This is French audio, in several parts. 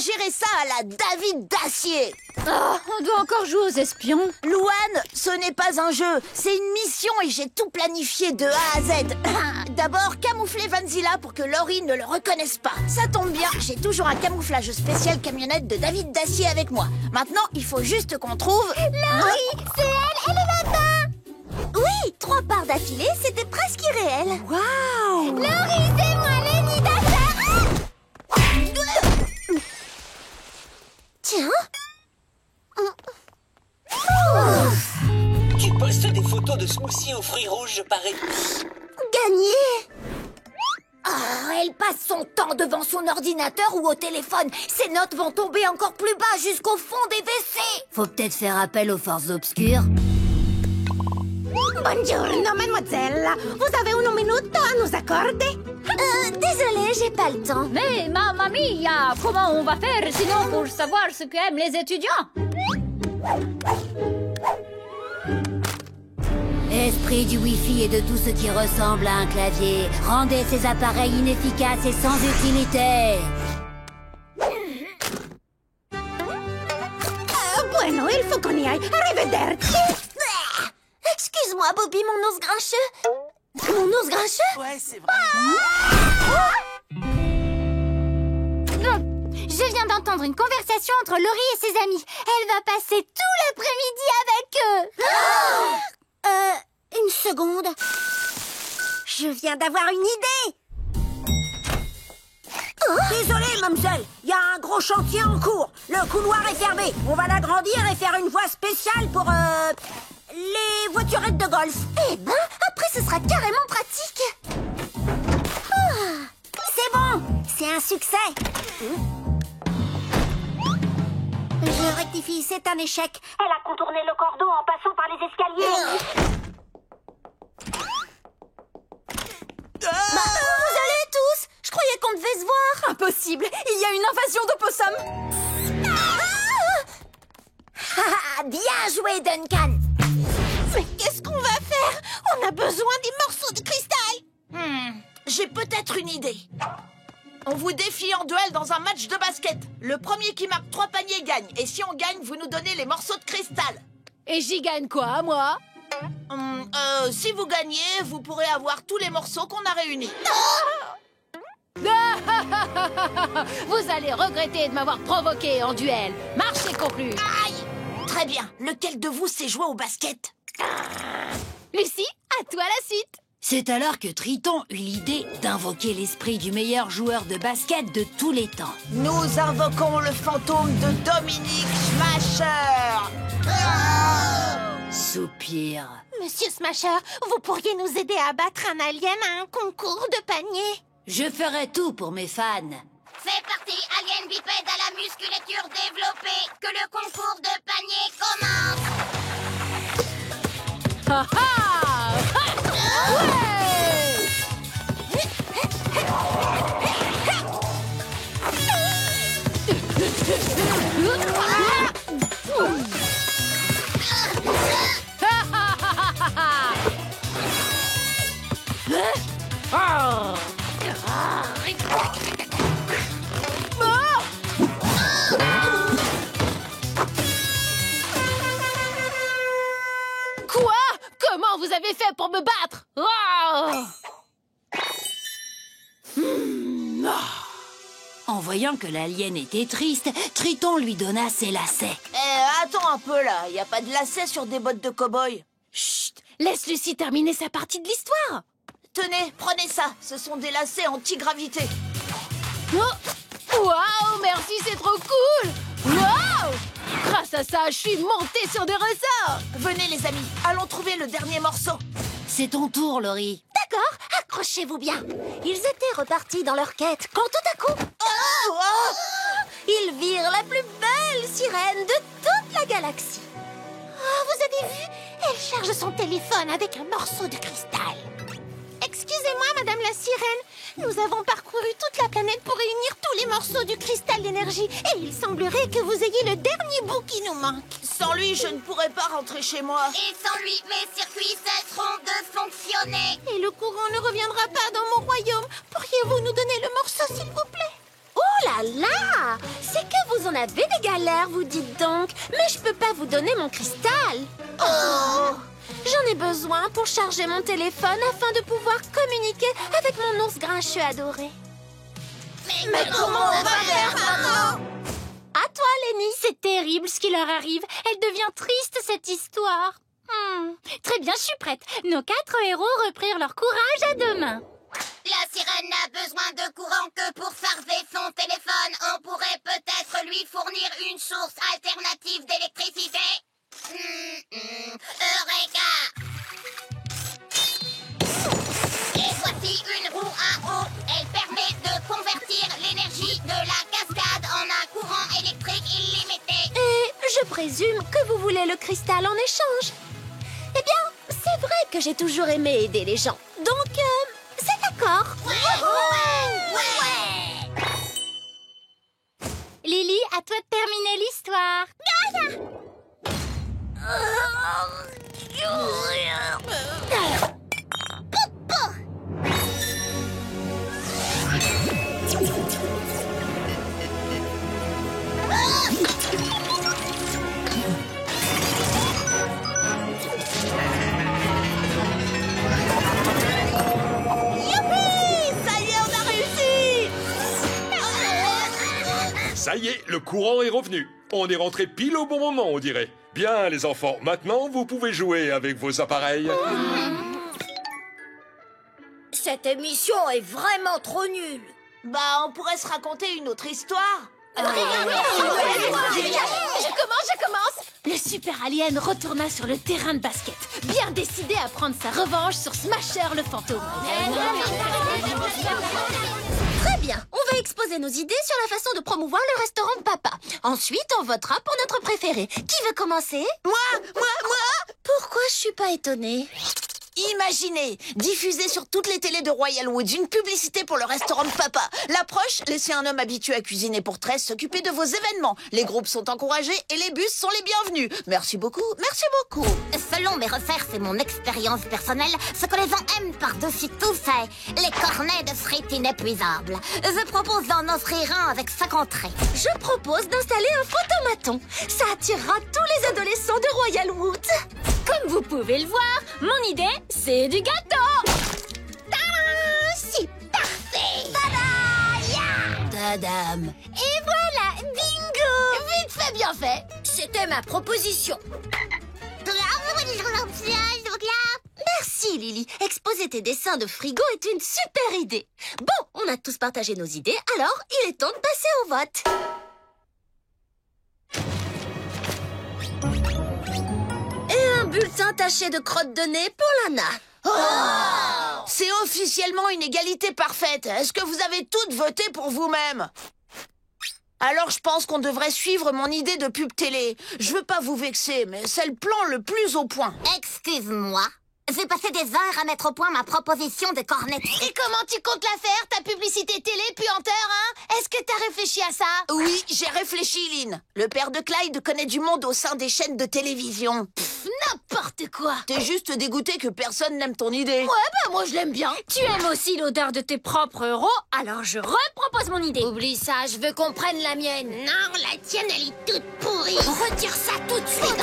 gérer ça à la David d'acier. Oh, on doit encore jouer aux espions. Louane, ce n'est pas un jeu, c'est une mission et j'ai tout planifié de A à Z. D'abord, camoufler Vanzilla pour que Laurie ne le reconnaisse pas. Ça tombe bien, j'ai toujours un camouflage spécial camionnette de David d'acier avec moi. Maintenant, il faut juste qu'on trouve... Laurie, c'est elle est là-bas. Oui, 3 parts d'affilée, c'était presque irréel. Waouh! Laurie, c'est moi, Lenny Dasser. Tiens. Tu postes des photos de smoothies aux fruits rouges, je parie. Gagné. Oh, elle passe son temps devant son ordinateur ou au téléphone. Ses notes vont tomber encore plus bas jusqu'au fond des WC. Faut peut-être faire appel aux forces obscures. Buongiorno, mademoiselle. Vous avez une minute à nous accorder? Désolée, j'ai pas le temps. Mais mamma mia, comment on va faire sinon pour savoir ce qu'aiment les étudiants? Esprit du Wi-Fi et de tout ce qui ressemble à un clavier, rendez ces appareils inefficaces et sans utilité. Bueno, il faut qu'on y aille. Arrivederci. Excuse-moi, Bobby, mon os grincheux. Mon os grincheux? Ouais, c'est vrai. Je viens d'entendre une conversation entre Laurie et ses amis. Elle va passer tout l'après-midi avec eux. Une seconde. Je viens d'avoir une idée. Désolée, mademoiselle, il y a un gros chantier en cours. Le couloir est fermé. On va l'agrandir et faire une voie spéciale pour, les voiturettes de golf. Eh ben, après ce sera carrément pratique. C'est bon, c'est un succès. Je rectifie, c'est un échec. Elle a contourné le cordon en passant par les escaliers. Vous allez tous? Je croyais qu'on devait se voir. Impossible, il y a une invasion d'opossums. Bien joué, Duncan. Mais qu'est-ce qu'on va faire? On a besoin des morceaux de cristal. J'ai peut-être une idée. On vous défie en duel dans un match de basket. Le premier qui marque 3 paniers gagne. Et si on gagne, vous nous donnez les morceaux de cristal. Et j'y gagne quoi, moi? Si vous gagnez, vous pourrez avoir tous les morceaux qu'on a réunis. Vous allez regretter de m'avoir provoqué en duel. Marché conclu. Aïe! Très bien. Lequel de vous sait jouer au basket? Lucie, à toi la suite. C'est alors que Triton eut l'idée d'invoquer l'esprit du meilleur joueur de basket de tous les temps. Nous invoquons le fantôme de Dominique Smasher. Soupir. Monsieur Smasher, vous pourriez nous aider à battre un alien à un concours de panier? Je ferai tout pour mes fans. C'est parti, alien bipède à la musculature développée. Que le concours de panier commence. Ha ha! Ouais! Quoi? Comment vous avez fait pour me battre? En voyant que l'alien était triste, Triton lui donna ses lacets. Attends un peu là, y a pas de lacets sur des bottes de cow-boy. Chut! Laisse Lucie terminer sa partie de l'histoire. Tenez, prenez ça, ce sont des lacets anti-gravité. Oh! Waouh, merci, c'est trop cool! Waouh! Grâce à ça, je suis montée sur des ressorts. Venez les amis, allons trouver le dernier morceau. C'est ton tour, Laurie. D'accord, accrochez-vous bien. Ils étaient repartis dans leur quête quand tout à coup... ils virent la plus belle sirène de toute la galaxie. Oh, vous avez vu? Elle charge son téléphone avec un morceau de cristal. Excusez-moi, Madame la Sirène. Nous avons parcouru toute la planète pour réunir tous les morceaux du cristal d'énergie. Et il semblerait que vous ayez le dernier bout qui nous manque. Sans lui, je ne pourrais pas rentrer chez moi. Et sans lui, mes circuits cesseront de fonctionner. Et le courant ne reviendra pas dans mon royaume. Pourriez-vous nous donner le morceau, s'il vous plaît? Oh, Oh là là! C'est que vous en avez des galères, vous dites donc. Mais je peux pas vous donner mon cristal. Oh! J'en ai besoin pour charger mon téléphone afin de pouvoir communiquer avec mon ours grincheux adoré. Mais comment on va faire maintenant? À toi, Lenny, c'est terrible ce qui leur arrive. Elle devient triste, cette histoire. Très bien, je suis prête. Nos 4 héros reprirent leur courage à 2 mains. La sirène n'a besoin de courant que pour farder son téléphone. On pourrait peut-être lui fournir une source alternative d'électricité. Eureka! Et voici une roue à eau. Elle permet de convertir l'énergie de la cascade en un courant électrique illimité. Et je présume que vous voulez le cristal en échange. Eh bien, c'est vrai que j'ai toujours aimé aider les gens. Donc, c'est d'accord. Lily, à toi de terminer l'histoire. Ça y est, le courant est revenu. On est rentré pile au bon moment, on dirait. Bien, les enfants, maintenant, vous pouvez jouer avec vos appareils. Cette émission est vraiment trop nulle. Bah, on pourrait se raconter une autre histoire. Je commence. Le super alien retourna sur le terrain de basket, bien décidé à prendre sa revanche sur Smasher le fantôme. Très bien, on va exposer nos idées sur la façon de promouvoir le restaurant de papa. Ensuite, on votera pour notre préféré. Qui veut commencer? Moi. Pourquoi je suis pas étonnée? Imaginez, diffuser sur toutes les télés de Royal Woods une publicité pour le restaurant de papa. L'approche, laissez un homme habitué à cuisiner pour 13 s'occuper de vos événements. Les groupes sont encouragés et les bus sont les bienvenus. Merci beaucoup, merci beaucoup. Selon mes recherches et mon expérience personnelle, ce que les gens aiment par-dessus tout, c'est les cornets de frites inépuisables. Je propose d'en offrir un avec 5 entrées. Je propose d'installer un photomaton. Ça attirera tous les adolescents de Royal Woods. Comme vous pouvez le voir, mon idée, c'est du gâteau. C'est parfait! Tadam. Et voilà, bingo. Vite fait, bien fait. C'était ma proposition. Merci, Lily. Exposer tes dessins de frigo est une super idée. Bon, on a tous partagé nos idées, alors il est temps de passer au vote. Et un bulletin taché de crottes de nez pour Lana. C'est officiellement une égalité parfaite. Est-ce que vous avez toutes voté pour vous-même? Alors je pense qu'on devrait suivre mon idée de pub télé. Je veux pas vous vexer, mais c'est le plan le plus au point. Excuse-moi. J'ai passé des heures à mettre au point ma proposition de cornetterie. Et comment tu comptes la faire, ta publicité télé puanteur, hein? Est-ce que t'as réfléchi à ça? Oui, j'ai réfléchi, Lynn. Le père de Clyde connaît du monde au sein des chaînes de télévision. N'importe quoi. T'es juste dégoûté que personne n'aime ton idée. Ouais, bah moi je l'aime bien. Tu aimes aussi l'odeur de tes propres euros, alors je repropose mon idée. Oublie ça, je veux qu'on prenne la mienne. Non, la tienne, elle est toute pourrie. Retire ça tout de suite.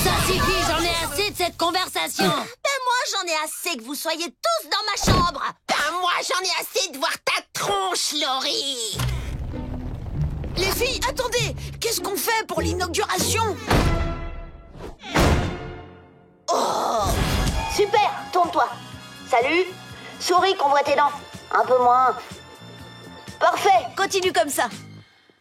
Ça suffit, j'en ai assez de cette conversation. Ben moi, j'en ai assez que vous soyez tous dans ma chambre. Ben moi, j'en ai assez de voir ta tronche, Laurie. Les filles, attendez! Qu'est-ce qu'on fait pour l'inauguration? Oh! Super, tourne-toi. Salut. Souris qu'on voit tes dents. Un peu moins. Parfait, continue comme ça.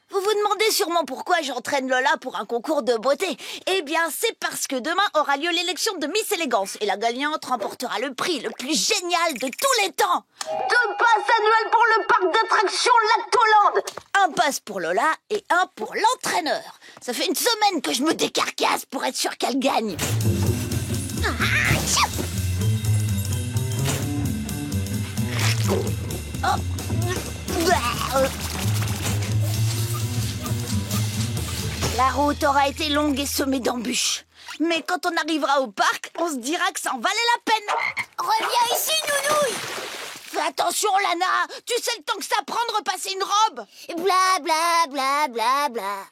Vous vous demandez sûrement pourquoi j'entraîne Lola pour un concours de beauté. Eh bien, c'est parce que demain aura lieu l'élection de Miss Élégance et la gagnante remportera le prix le plus génial de tous les temps. 2 passes annuelles pour le parc d'attractions Lactoland. Un passe pour Lola et un pour l'entraîneur. Ça fait une semaine que je me décarcasse pour être sûr qu'elle gagne. La route aura été longue et semée d'embûches. Mais quand on arrivera au parc, on se dira que ça en valait la peine. Reviens ici, Nounouille. Fais attention, Lana. Tu sais le temps que ça prend de repasser une robe. Bla bla bla bla bla.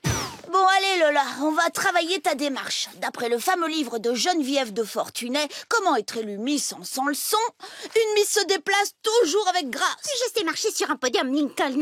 Bon, allez, Lola, on va travailler ta démarche. D'après le fameux livre de Geneviève de Fortunet, Comment être élue Miss en sans leçon, une Miss se déplace toujours avec grâce. Je sais marcher sur un podium, Lincoln.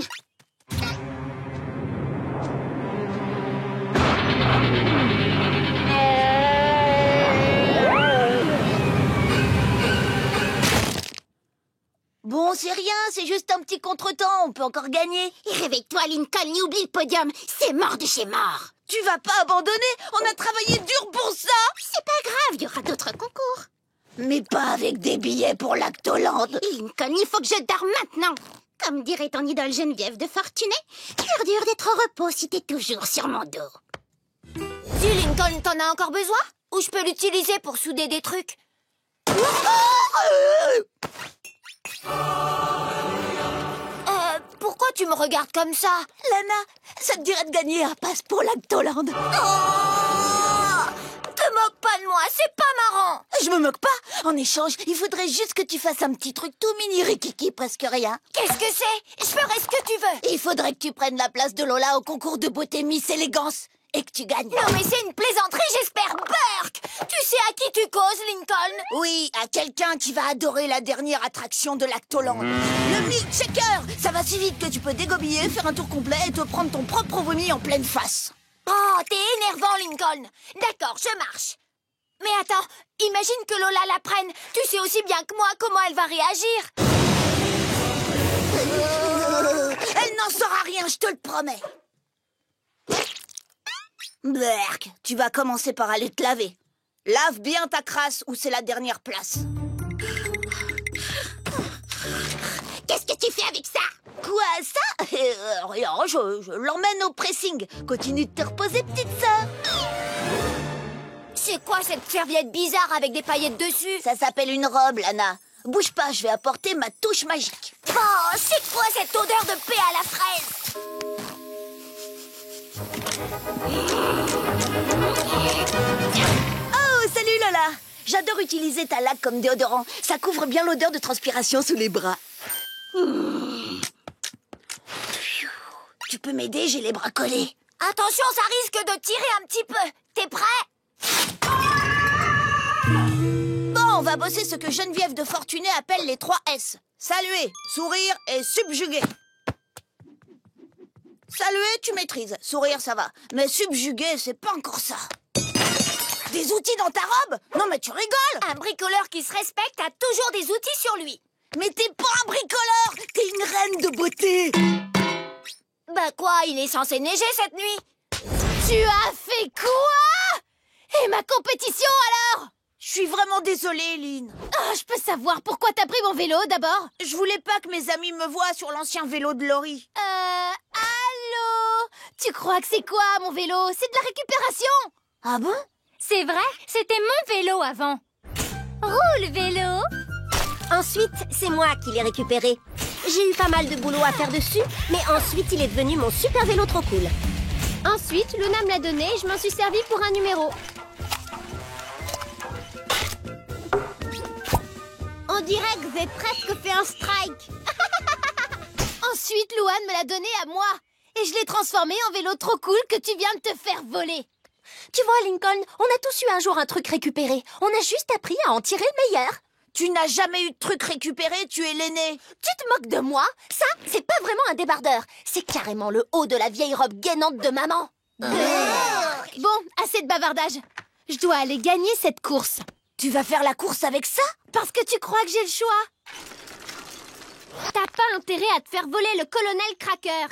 Bon, c'est rien, c'est juste un petit contretemps, on peut encore gagner. Et réveille-toi, Lincoln, et oublie le podium. C'est mort de chez mort. Tu vas pas abandonner, on a travaillé dur pour ça. C'est pas grave, il y aura d'autres concours. Mais pas avec des billets pour l'Actolande. Lincoln, il faut que je dorme maintenant. Comme dirait ton idole Geneviève de Fortunet, cœur dur d'être au repos si t'es toujours sur mon dos. Dis, Lincoln, t'en as encore besoin? Ou je peux l'utiliser pour souder des trucs? Pourquoi tu me regardes comme ça? Lana, ça te dirait de gagner un passe pour l'Actolande? Te moque pas de moi, c'est pas marrant. Je me moque pas. En échange, il faudrait juste que tu fasses un petit truc tout mini rikiki, presque rien. Qu'est-ce que c'est? Je ferai ce que tu veux. Il faudrait que tu prennes la place de Lola au concours de beauté Miss Élégance et que tu gagnes. Non mais c'est une plaisanterie, j'espère. Burk, tu sais à qui tu causes, Lincoln? Oui, à quelqu'un qui va adorer la dernière attraction de l'Actolande. Le milkshaker. Ça va si vite que tu peux dégobiller, faire un tour complet et te prendre ton propre vomi en pleine face. Oh, t'es énervant, Lincoln. D'accord, je marche. Mais attends, imagine que Lola la prenne. Tu sais aussi bien que moi comment elle va réagir. Elle n'en saura rien, je te le promets. Berk, tu vas commencer par aller te laver. Lave bien ta crasse ou c'est la dernière place. Qu'est-ce que tu fais avec ça? Quoi, ça? Rien, je l'emmène au pressing. Continue de te reposer, petite sœur. C'est quoi cette serviette bizarre avec des paillettes dessus? Ça s'appelle une robe, Lana. Bouge pas, je vais apporter ma touche magique. Oh, c'est quoi cette odeur de paix à la fraise? Oh, salut Lola. J'adore utiliser ta laque comme déodorant. Ça couvre bien l'odeur de transpiration sous les bras. Tu peux m'aider, j'ai les bras collés. Attention, ça risque de tirer un petit peu. T'es prêt? Bon, on va bosser ce que Geneviève de Fortunet appelle les 3 S. Saluer, sourire et subjuguer. Saluer, tu maîtrises. Sourire, ça va. Mais subjuguer, c'est pas encore ça. Des outils dans ta robe? Non mais tu rigoles! Un bricoleur qui se respecte a toujours des outils sur lui. Mais t'es pas un bricoleur! T'es une reine de beauté! Bah quoi, il est censé neiger cette nuit? Tu as fait quoi? Et ma compétition alors? Je suis vraiment désolée, Lynn. Ah, je peux savoir pourquoi t'as pris mon vélo d'abord? Je voulais pas que mes amis me voient sur l'ancien vélo de Laurie. Allô? Tu crois que c'est quoi mon vélo? C'est de la récupération! Ah bon? C'est vrai, c'était mon vélo avant. Roule vélo! Ensuite, c'est moi qui l'ai récupéré. J'ai eu pas mal de boulot à faire dessus, mais ensuite il est devenu mon super vélo trop cool. Ensuite, Luna me l'a donné et je m'en suis servi pour un numéro. On dirait que j'ai presque fait un strike. Ensuite, Louane me l'a donné à moi. Et je l'ai transformé en vélo trop cool que tu viens de te faire voler. Tu vois, Lincoln, on a tous eu un jour un truc récupéré. On a juste appris à en tirer le meilleur. Tu n'as jamais eu de truc récupéré, tu es l'aîné. Tu te moques de moi? Ça, c'est pas vraiment un débardeur. C'est carrément le haut de la vieille robe gainante de maman. Bon, assez de bavardage. Je dois aller gagner cette course. Tu vas faire la course avec ça? Parce que tu crois que j'ai le choix? T'as pas intérêt à te faire voler le colonel Cracker.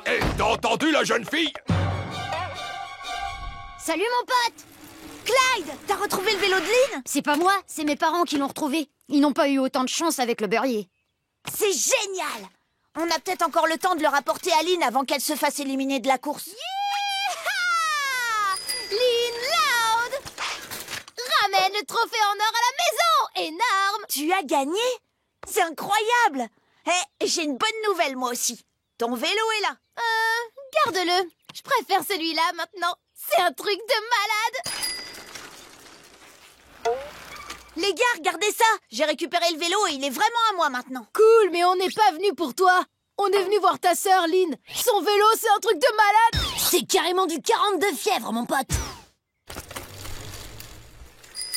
Hé, t'as entendu la jeune fille? Salut mon pote! Clyde, t'as retrouvé le vélo de Lynn? C'est pas moi, c'est mes parents qui l'ont retrouvé. Ils n'ont pas eu autant de chance avec le beurrier. C'est génial! On a peut-être encore le temps de le rapporter à Lynn avant qu'elle se fasse éliminer de la course. Lynn Loud! Ramène le trophée en or à la maison! Énorme! Tu as gagné? C'est incroyable! Hé, j'ai une bonne nouvelle moi aussi. Ton vélo est là. Garde-le. Je préfère celui-là maintenant. C'est un truc de malade. Les gars, regardez ça. J'ai récupéré le vélo et il est vraiment à moi maintenant. Cool, mais on n'est pas venu pour toi. On est venu voir ta sœur, Lynn. Son vélo, c'est un truc de malade. C'est carrément du 42 fièvre, mon pote.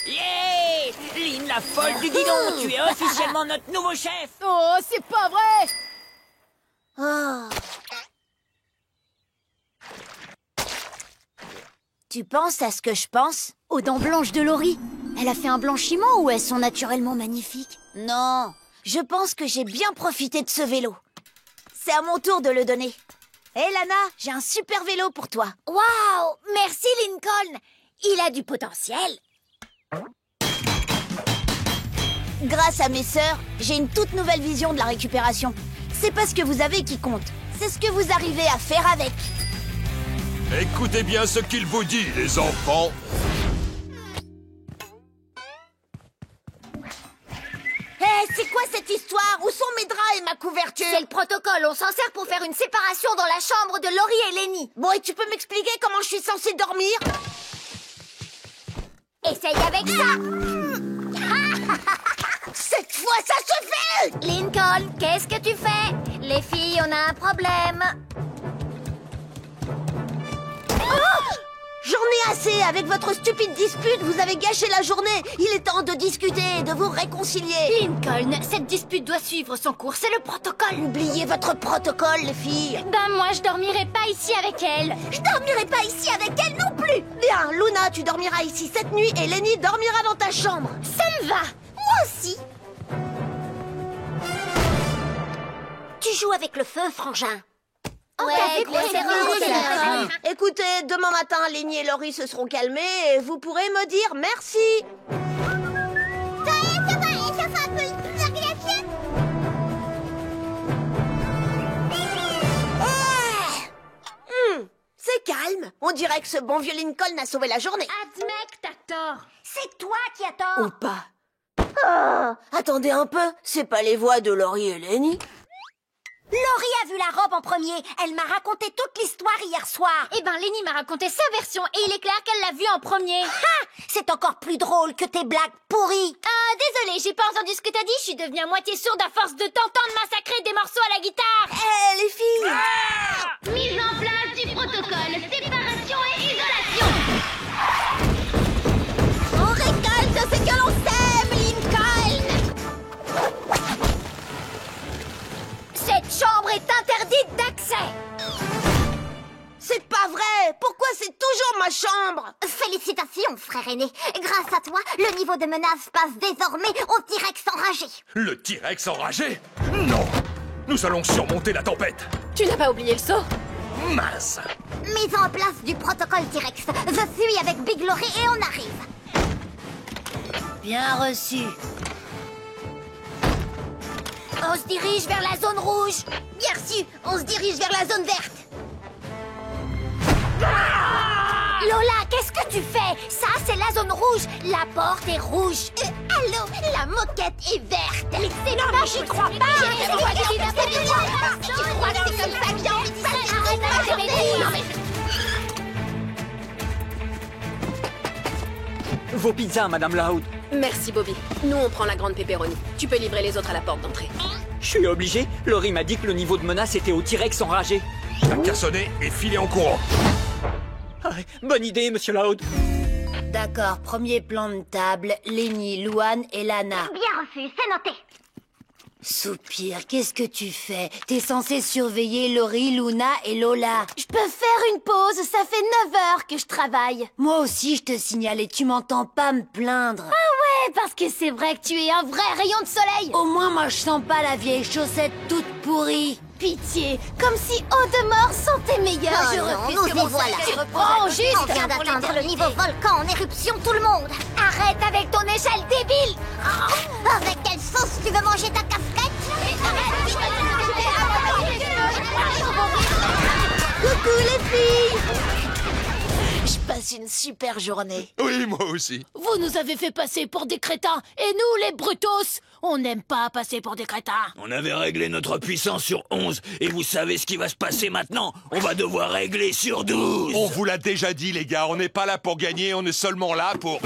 Yeah! Lynn, la folle du guidon, tu es officiellement notre nouveau chef. Oh, c'est pas vrai. Oh. Tu penses à ce que je pense? Aux dents blanches de Laurie. Elle a fait un blanchiment ou elles sont naturellement magnifiques? Non, je pense que j'ai bien profité de ce vélo. C'est à mon tour de le donner. Hé Lana, j'ai un super vélo pour toi. Waouh! Merci, Lincoln. Il a du potentiel. Grâce à mes sœurs, j'ai une toute nouvelle vision de la récupération. C'est pas ce que vous avez qui compte, c'est ce que vous arrivez à faire avec. Écoutez bien ce qu'il vous dit, les enfants. Hé, c'est quoi cette histoire? Où sont mes draps et ma couverture? C'est le protocole. On s'en sert pour faire une séparation dans la chambre de Laurie et Lenny. Bon, et tu peux m'expliquer comment je suis censée dormir? Essaye avec ça. Cette fois, ça se fait! Lincoln, qu'est-ce que tu fais? Les filles, on a un problème. J'en ai assez! Avec votre stupide dispute, vous avez gâché la journée! Il est temps de discuter et de vous réconcilier! Lincoln, cette dispute doit suivre son cours. C'est le protocole. Oubliez votre protocole, les filles! Ben moi, je dormirai pas ici avec elle. Je dormirai pas ici avec elle non plus! Bien, Luna, tu dormiras ici cette nuit et Lenny dormira dans ta chambre! Ça me va. Moi aussi! Tu joues avec le feu, frangin. Ouais, grosse erreur. Écoutez, demain matin, Lenny et Laurie se seront calmés et vous pourrez me dire merci. C'est calme. On dirait que ce bon vieux Lincoln a sauvé la journée. Admec, t'as tort. C'est toi qui as tort. Ou pas. Ah, attendez un peu, c'est pas les voix de Laurie et Lenny? Laurie a vu la robe en premier. Elle m'a raconté toute l'histoire hier soir. Eh ben, Lenny m'a raconté sa version et il est clair qu'elle l'a vue en premier. Ha! C'est encore plus drôle que tes blagues pourries. Ah, désolé, j'ai pas entendu ce que t'as dit. Je suis devenue à moitié sourde à force de t'entendre massacrer des morceaux à la guitare. Hé, les filles! Mise en place du protocole, séparation et isolation. On récolte ce que l'on sème, Lincoln. Cette chambre est interdite d'accès. C'est pas vrai! Pourquoi c'est toujours ma chambre? Félicitations, frère aîné. Grâce à toi, le niveau de menace passe désormais au T-Rex enragé. Le T-Rex enragé? Non! Nous allons surmonter la tempête! Tu n'as pas oublié le saut? Mince! Mise en place du protocole T-Rex. Je suis avec Big Laurie et on arrive. Bien reçu. On se dirige vers la zone rouge. Bien reçu, on se dirige vers la zone verte. Lola, qu'est-ce que tu fais? Ça, c'est la zone rouge. La porte est rouge. Allô, la moquette est verte. Mais c'est normal, j'y crois pas. Tu crois que c'est comme ça que j'ai envie de faire? Arrête. Vos pizzas, Madame Loud. Merci, Bobby. Nous, on prend la grande pepperoni. Tu peux livrer les autres à la porte d'entrée. Je suis obligé. Laurie m'a dit que le niveau de menace était au T-Rex enragé. T'as qu'à sonner et filer en courant. Ah, bonne idée, Monsieur Loud. D'accord, premier plan de table, Lenny, Luan et Lana. Bien reçu, c'est noté. Soupir, qu'est-ce que tu fais? T'es censé surveiller Laurie, Luna et Lola. Je peux faire une pause, ça fait 9 heures que je travaille. Moi aussi, je te signale et tu m'entends pas me plaindre. Ah ouais, parce que c'est vrai que tu es un vrai rayon de soleil. Au moins, moi, je sens pas la vieille chaussette toute pourrie. Pitié, comme si Eau-de-Mort sentait meilleur. Je refuse que mon voilà. tu reprends juste. On vient d'atteindre le niveau volcan en éruption, tout le monde. Arrête avec ton échelle débile. Avec quelle sauce tu veux manger ta casquette? Coucou les filles! Je passe une super journée. Oui, moi aussi. Vous nous avez fait passer pour des crétins. Et nous, les brutos, on n'aime pas passer pour des crétins. On avait réglé notre puissance sur 11, et vous savez ce qui va se passer maintenant? On va devoir régler sur 12. On vous l'a déjà dit, les gars, on n'est pas là pour gagner, on est seulement là pour...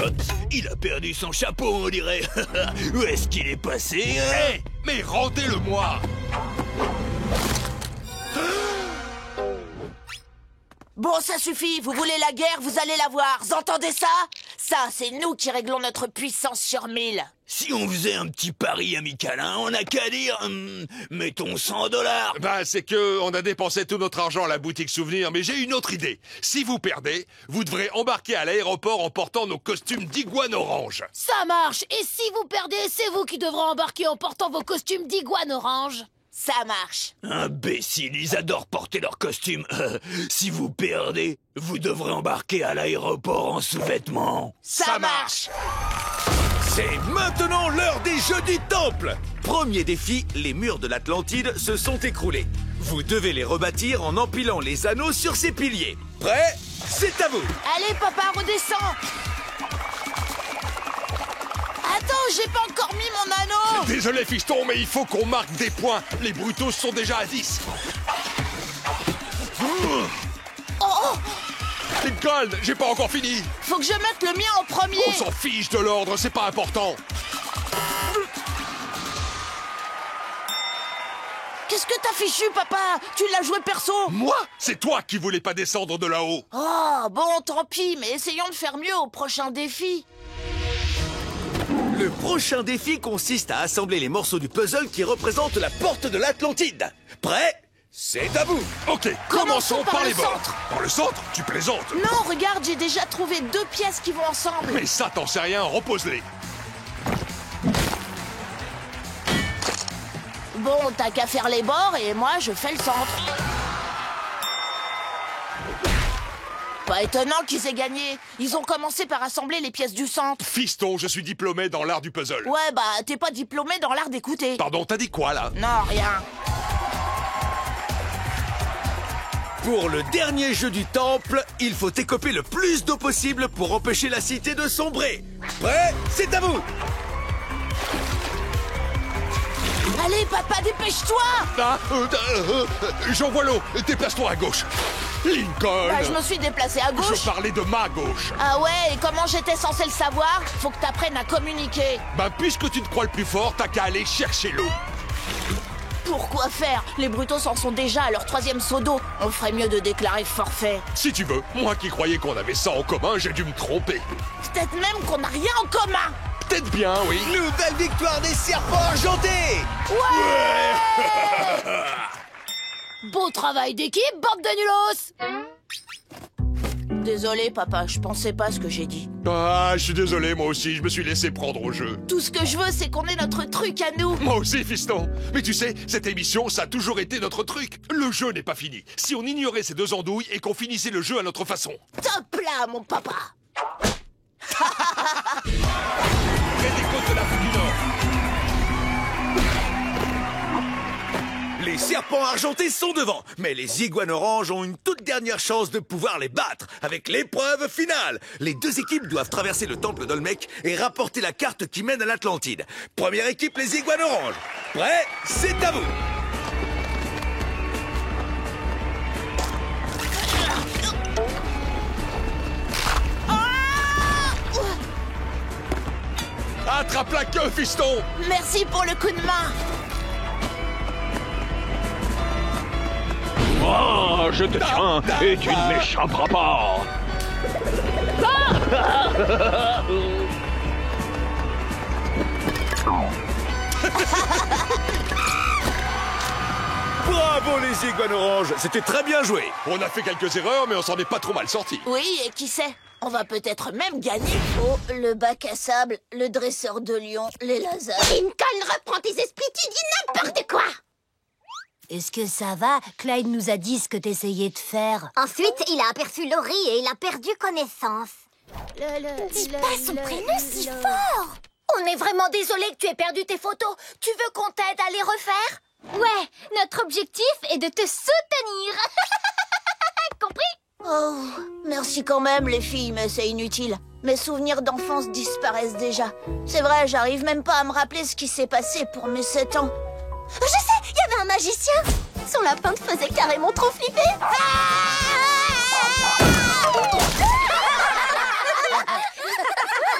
Il a perdu son chapeau, on dirait. Où est-ce qu'il est passé? Hé, mais rendez-le-moi. Bon, ça suffit. Vous voulez la guerre, vous allez la voir. Vous entendez ça? Ça, c'est nous qui réglons notre puissance sur 1000. Si on faisait un petit pari amical, hein, on n'a qu'à dire... mettons $100. Ben, c'est que on a dépensé tout notre argent à la boutique souvenir, mais j'ai une autre idée. Si vous perdez, vous devrez embarquer à l'aéroport en portant nos costumes d'iguane orange. Ça marche. Et si vous perdez, c'est vous qui devrez embarquer en portant vos costumes d'iguane orange. Ça marche. Imbéciles, ils adorent porter leurs costumes. Si vous perdez, vous devrez embarquer à l'aéroport en sous-vêtements. Ça marche. C'est maintenant l'heure des Jeux du Temple. Premier défi, les murs de l'Atlantide se sont écroulés. Vous devez les rebâtir en empilant les anneaux sur ces piliers. Prêt? C'est à vous. Allez, papa, redescends. Attends, j'ai pas encore mis mon anneau. Désolé, fiston, mais il faut qu'on marque des points. Les brutos sont déjà à 10. Oh, Lincoln, j'ai pas encore fini. faut que je mette le mien en premier. On s'en fiche de l'ordre, c'est pas important. Qu'est-ce que t'as fichu, papa? Tu l'as joué perso. Moi? C'est toi qui voulais pas descendre de là-haut. Oh, bon, tant pis, mais essayons de faire mieux au prochain défi. Le prochain défi consiste à assembler les morceaux du puzzle qui représentent la porte de l'Atlantide. Prêt? C'est à vous. Ok, commençons par les bords. centre. Par le centre? Tu plaisantes? Non, regarde, j'ai déjà trouvé 2 pièces qui vont ensemble. Mais ça, t'en sais rien, repose-les. Bon, t'as qu'à faire les bords et moi, je fais le centre. Pas étonnant qu'ils aient gagné. Ils ont commencé par assembler les pièces du centre. Fiston, je suis diplômé dans l'art du puzzle. Ouais, bah, t'es pas diplômé dans l'art d'écouter. Pardon, t'as dit quoi, là? Non, rien. Pour le dernier jeu du temple, il faut écoper le plus d'eau possible pour empêcher la cité de sombrer. Prêt? C'est à vous. Allez, papa, dépêche-toi. Ah, j'envoie l'eau. Déplace-toi à gauche. Lincoln. Bah, je me suis déplacé à gauche. Je parlais de ma gauche. Ah ouais, et comment j'étais censé le savoir? Faut que t'apprennes à communiquer. Bah, puisque tu te crois le plus fort, t'as qu'à aller chercher l'eau. Pourquoi faire? Les brutos en sont déjà à leur 3e seau d'eau. On ferait mieux de déclarer forfait. Si tu veux, moi qui croyais qu'on avait ça en commun, j'ai dû me tromper. Peut-être même qu'on n'a rien en commun. Peut-être bien, oui. Nouvelle victoire des serpents argentés. Beau travail d'équipe, bande de nulos. Désolé, papa, je pensais pas ce que j'ai dit. Ah, je suis désolé, moi aussi, je me suis laissé prendre au jeu. Tout ce que je veux, c'est qu'on ait notre truc à nous. Moi aussi, fiston. Mais tu sais, cette émission, ça a toujours été notre truc. Le jeu n'est pas fini. Si on ignorait ces 2 andouilles et qu'on finissait le jeu à notre façon. Top là, mon papa. Près des côtes de l'Afrique du Nord. Les serpents argentés sont devant, mais les iguanes oranges ont une toute dernière chance de pouvoir les battre avec l'épreuve finale. Les 2 équipes doivent traverser le temple d'Olmec et rapporter la carte qui mène à l'Atlantide. Première équipe, les iguanes oranges. Prêt? C'est à vous. Attrape la queue, fiston. Merci pour le coup de main. Oh, je te tiens et tu ne m'échapperas pas. Bravo les iguanes oranges, c'était très bien joué. On a fait quelques erreurs, mais on s'en est pas trop mal sortis. Oui, et qui sait? On va peut-être même gagner. Oh, le bac à sable, le dresseur de lion, les lasers. Lincoln, reprends tes esprits, tu dis n'importe quoi. Est-ce que ça va? Clyde nous a dit ce que t'essayais de faire. Ensuite, il a aperçu Laurie et il a perdu connaissance. Dis pas son prénom si fort. On est vraiment désolé que tu aies perdu tes photos. Tu veux qu'on t'aide à les refaire? Ouais, notre objectif est de te soutenir. Compris? Oh, merci quand même les filles, mais c'est inutile. Mes souvenirs d'enfance disparaissent déjà. C'est vrai, j'arrive même pas à me rappeler ce qui s'est passé pour mes 7 ans. Je sais, il y avait un magicien. Son lapin te faisait carrément trop flipper.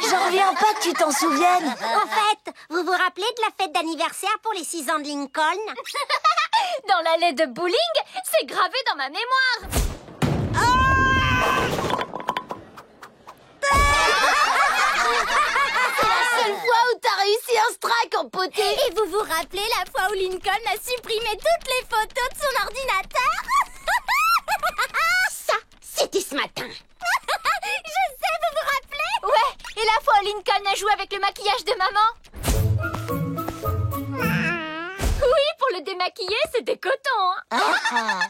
J'en reviens pas que tu t'en souviennes. En fait, vous vous rappelez de la fête d'anniversaire pour les 6 ans de Lincoln? Dans l'allée de bowling, c'est gravé dans ma mémoire. C'est la seule fois où t'as réussi un strike en poté. Et vous vous rappelez la fois où Lincoln a supprimé toutes les photos de son ordinateur? Ça, c'était ce matin. Je sais, vous vous rappelez? Ouais, et la fois où Lincoln a joué avec le maquillage de maman. Oui, pour le démaquiller, c'était coton, hein.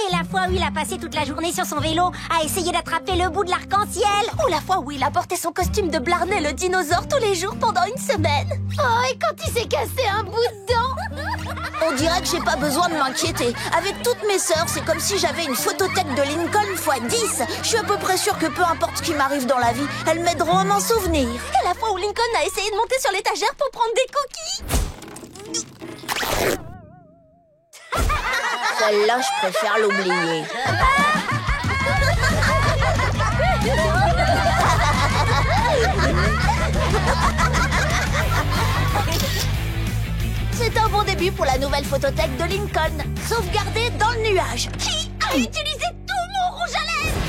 Et la fois où il a passé toute la journée sur son vélo à essayer d'attraper le bout de l'arc-en-ciel. Ou la fois où il a porté son costume de Blarney le dinosaure tous les jours pendant une semaine. Oh, et quand il s'est cassé un bout de dent. On dirait que j'ai pas besoin de m'inquiéter. Avec toutes mes sœurs, c'est comme si j'avais une photothèque de Lincoln x 10. Je suis à peu près sûre que peu importe ce qui m'arrive dans la vie, elles m'aideront à m'en souvenir. Et la fois où Lincoln a essayé de monter sur l'étagère pour prendre des cookies. Celle-là, je préfère l'oublier. C'est un bon début pour la nouvelle photothèque de Lincoln. Sauvegardée dans le nuage. Qui a utilisé tout mon rouge à lèvres?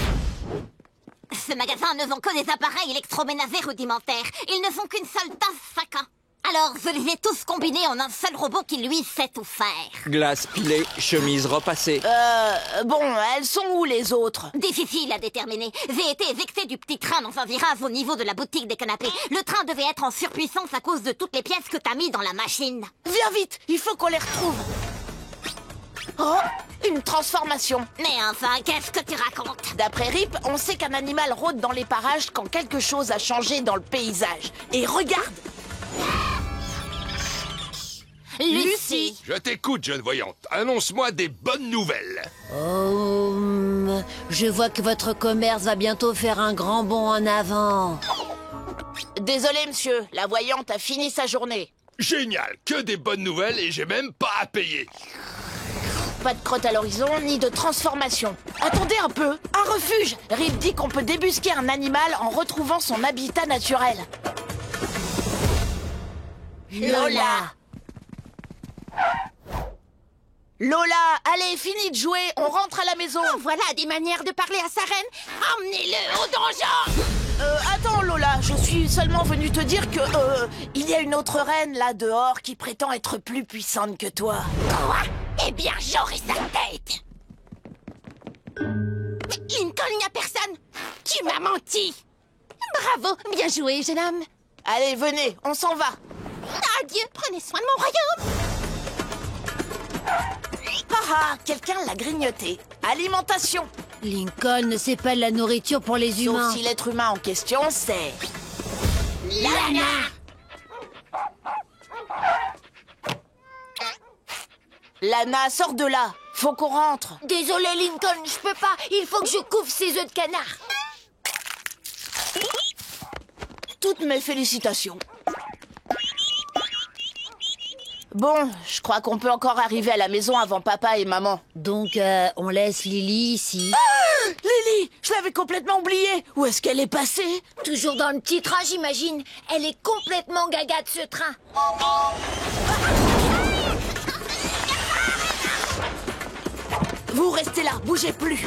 Ce magasin ne vend que des appareils électroménagers rudimentaires. Ils ne font qu'une seule tasse chacun. Alors, je les ai tous combinés en un seul robot qui, lui, sait tout faire. Glace pilée, chemise repassée. Bon, elles sont où les autres? Difficile à déterminer. J'ai été éjectée du petit train dans un virage au niveau de la boutique des canapés. Le train devait être en surpuissance à cause de toutes les pièces que t'as mis dans la machine. Viens vite, il faut qu'on les retrouve. Oh, une transformation. Mais enfin, qu'est-ce que tu racontes? D'après Rip, on sait qu'un animal rôde dans les parages quand quelque chose a changé dans le paysage. Et regarde! Lucie. Je t'écoute, jeune voyante. Annonce-moi des bonnes nouvelles. Oh, je vois que votre commerce va bientôt faire un grand bond en avant. Désolé, monsieur, la voyante a fini sa journée. Génial, que des bonnes nouvelles et j'ai même pas à payer. Pas de crotte à l'horizon, ni de transformation. Attendez un peu, un refuge. Rip dit qu'on peut débusquer un animal en retrouvant son habitat naturel. Lola. Lola, allez, fini de jouer, on rentre à la maison. Oh, voilà des manières de parler à sa reine. Emmenez-le au donjon. Attends Lola, je suis seulement venue te dire que, il y a une autre reine là dehors qui prétend être plus puissante que toi. Quoi? Eh bien, j'aurai sa tête. Lincoln, il n'y a personne. Tu m'as menti. Bravo, bien joué, jeune homme. Allez, venez, on s'en va. Adieu, prenez soin de mon royaume. Ah, quelqu'un l'a grignoté. Alimentation. Lincoln ne sait pas de la nourriture pour les humains. Sauf si l'être humain en question, c'est... Lana. Lana, sors de là. Faut qu'on rentre. Désolé, Lincoln, je peux pas. Il faut que je couvre ces œufs de canard. Toutes mes félicitations. Bon, je crois qu'on peut encore arriver à la maison avant papa et maman. Donc, on laisse Lily ici. Ah, Lily, je l'avais complètement oubliée. Où est-ce qu'elle est passée? Toujours dans le petit train, j'imagine. Elle est complètement gaga de ce train. Vous restez là, bougez plus.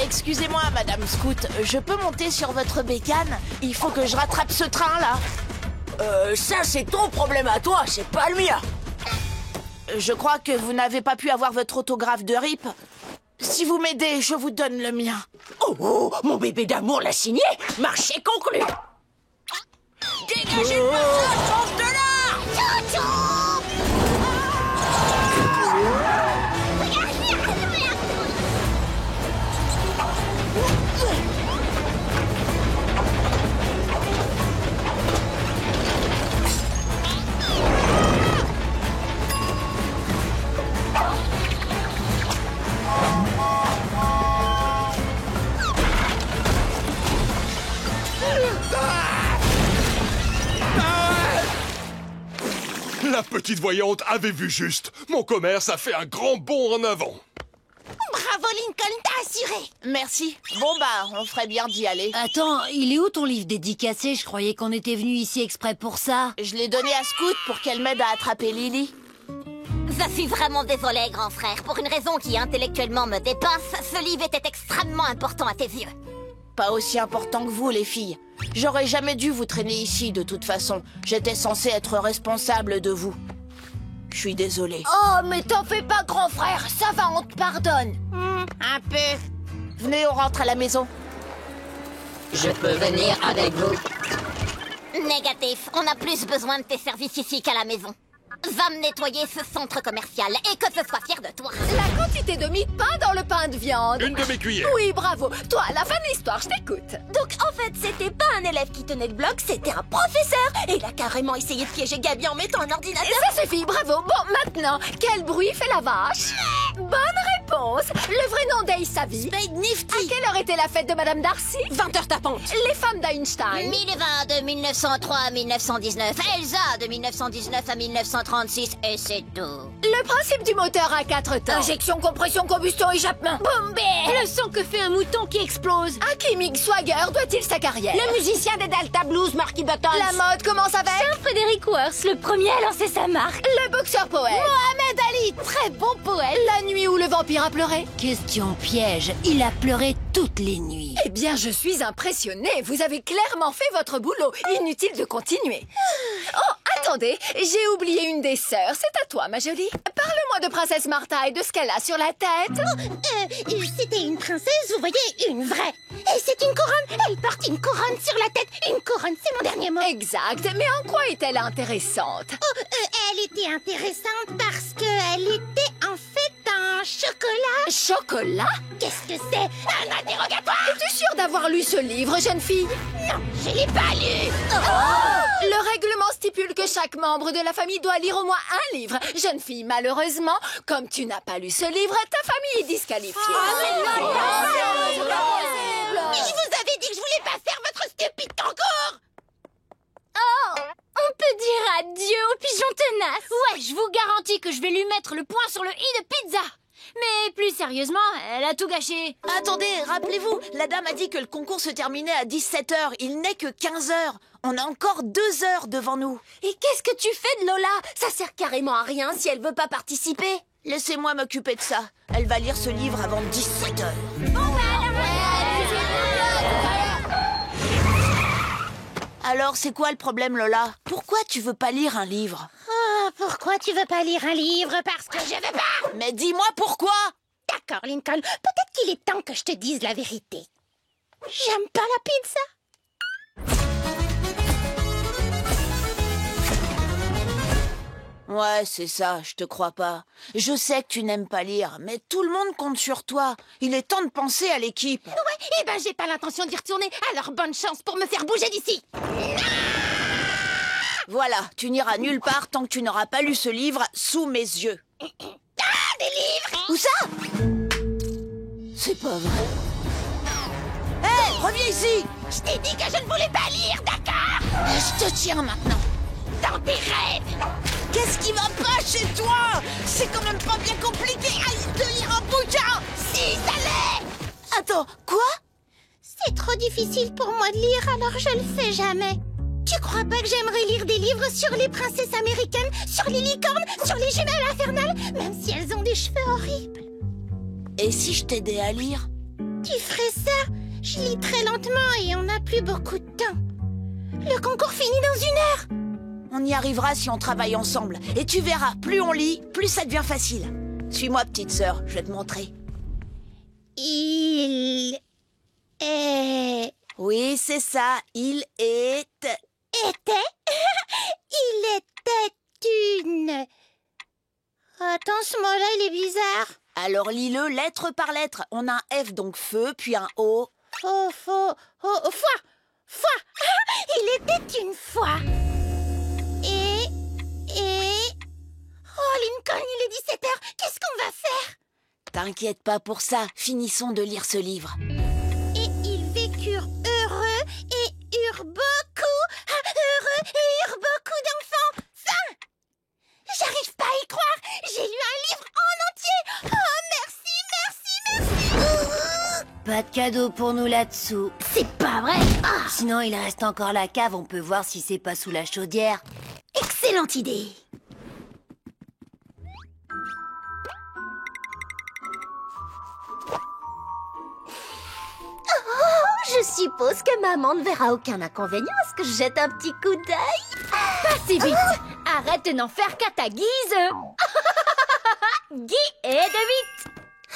Excusez-moi, Madame Scout, je peux monter sur votre bécane? Il faut que je rattrape ce train-là. Ça, c'est ton problème à toi, c'est pas le mien. Je crois que vous n'avez pas pu avoir votre autographe de Rip. Si vous m'aidez, je vous donne le mien. Oh, mon bébé d'amour l'a signé. Marché conclu. Dégagez le passage, change de là. petite voyante avez vu juste. Mon commerce a fait un grand bond en avant. Bravo Lincoln, t'as assuré. Merci. Bon bah, on ferait bien d'y aller. Attends, il est où ton livre dédicacé? Je croyais qu'on était venu ici exprès pour ça. Je l'ai donné à Scout pour qu'elle m'aide à attraper Lily. Je suis vraiment désolée, grand frère. Pour une raison qui intellectuellement me dépasse, ce livre était extrêmement important à tes yeux. Pas aussi important que vous, les filles. J'aurais jamais dû vous traîner ici, de toute façon. J'étais censée être responsable de vous. Je suis désolée. Oh, mais t'en fais pas, grand frère. Ça va, on te pardonne. Un peu. Venez, on rentre à la maison. Je peux venir avec vous? Négatif. On a plus besoin de tes services ici qu'à la maison. Va me nettoyer ce centre commercial et que ce soit fier de toi. La quantité de mie de pain dans le pain de viande. Une de mes cuillères. Oui, bravo. Toi, à la fin de l'histoire, je t'écoute. Donc, en fait, c'était pas un élève qui tenait le bloc, c'était un professeur. Et il a carrément essayé de piéger Gabi en mettant un ordinateur. Ça suffit, bravo. Bon, maintenant, quel bruit fait la vache? Bonne réponse. Le vrai nom d'Aïsavi. Spade Nifty. À quelle heure était la fête de Madame Darcy? 20h tapante. Les femmes d'Einstein. Mileva de 1903 à 1919. Elsa de 1919 à 1936. Et c'est tout. Le principe du moteur à 4 temps. Injection, compression, combustion, échappement. Bombé. Le son que fait un mouton qui explose. À qui Mick Swagger doit-il sa carrière? Le musicien des Delta Blues, Marky Buttons. La mode commence avec Frédéric Worth, le premier à lancer sa marque. le boxeur poète. Mohamed Ali, très bon poète. La nuit où le vampire a pleuré. Question piège. Il a pleuré toutes les nuits. Eh bien, je suis impressionnée. Vous avez clairement fait votre boulot. Inutile de continuer. Oh, attendez, j'ai oublié une des sœurs. C'est à toi, ma jolie. Parle-moi de Princesse Martha et de ce qu'elle a sur la tête. C'était une princesse, vous voyez, une vraie. Et c'est une couronne. Elle porte une couronne sur la tête. Une couronne, c'est mon dernier mot. Exact, mais en quoi est-elle intéressante? Elle était intéressante parce qu'elle était en fait en chocolat. Chocolat? Qu'est-ce que c'est? Un interrogatoire? Es-tu sûre d'avoir lu ce livre, jeune fille? Non, je l'ai pas lu. Le règlement stipule que chaque membre de la famille doit lire au moins un livre. Jeune fille, malheureusement, comme tu n'as pas lu ce livre, ta famille est disqualifiée. Je vous avais dit que je voulais pas faire votre stupide kangourou. On peut dire adieu au pigeon tenace. Ouais, je vous garantis que je vais lui mettre le point sur le i de pizza. Mais plus sérieusement, elle a tout gâché. Attendez, rappelez-vous, la dame a dit que le concours se terminait à 17h. Il n'est que 15h. On a encore 2 heures devant nous. Et qu'est-ce que tu fais de Lola? Ça sert carrément à rien si elle veut pas participer. Laissez-moi m'occuper de ça. Elle va lire ce livre avant 17h. Alors, c'est quoi le problème, Lola? Pourquoi tu veux pas lire un livre? Oh, pourquoi tu veux pas lire un livre? Parce que je veux pas. Mais dis-moi pourquoi! D'accord, Lincoln. Peut-être qu'il est temps que je te dise la vérité. J'aime pas la pizza. Ouais, c'est ça, je te crois pas. Je sais que tu n'aimes pas lire, mais tout le monde compte sur toi. Il est temps de penser à l'équipe. Ouais, eh ben j'ai pas l'intention d'y retourner. Alors bonne chance pour me faire bouger d'ici. Voilà, tu n'iras nulle part tant que tu n'auras pas lu ce livre sous mes yeux. Ah, des livres! Où ça? C'est pas vrai. Hé, reviens ici! Je t'ai dit que je ne voulais pas lire, d'accord? Je te tiens maintenant. Dans tes rêves! Qu'est-ce qui va pas chez toi? C'est quand même pas bien compliqué de lire un bouquin! Si, ça l'est! Attends, quoi? C'est trop difficile pour moi de lire, alors je le fais jamais. Tu crois pas que j'aimerais lire des livres sur les princesses américaines, sur les licornes, sur les jumelles infernales, même si elles ont des cheveux horribles? Et si je t'aidais à lire? Tu ferais ça? Je lis très lentement et on n'a plus beaucoup de temps. Le concours finit dans 1 heure. On y arrivera si on travaille ensemble. Et tu verras, plus on lit, plus ça devient facile. Suis-moi, petite sœur, je vais te montrer. Il est... Oui, c'est ça, il est... Était? Il était une... Attends, ce mot-là, il est bizarre. Alors lis-le lettre par lettre. On a un F, donc feu, puis un O. Foie. Il était une fois. Oh, Lincoln, il est 17h. Qu'est-ce qu'on va faire? T'inquiète pas pour ça. Finissons de lire ce livre. Et ils vécurent heureux et eurent beaucoup d'enfants. Fin! Pas de cadeau pour nous là-dessous. C'est pas vrai. Sinon, il reste encore la cave, on peut voir si c'est pas sous la chaudière. Excellente idée. Je suppose que maman ne verra aucun inconvénient à ce que je jette un petit coup d'œil. Pas si vite. Arrête de n'en faire qu'à ta guise. Guy et de vite.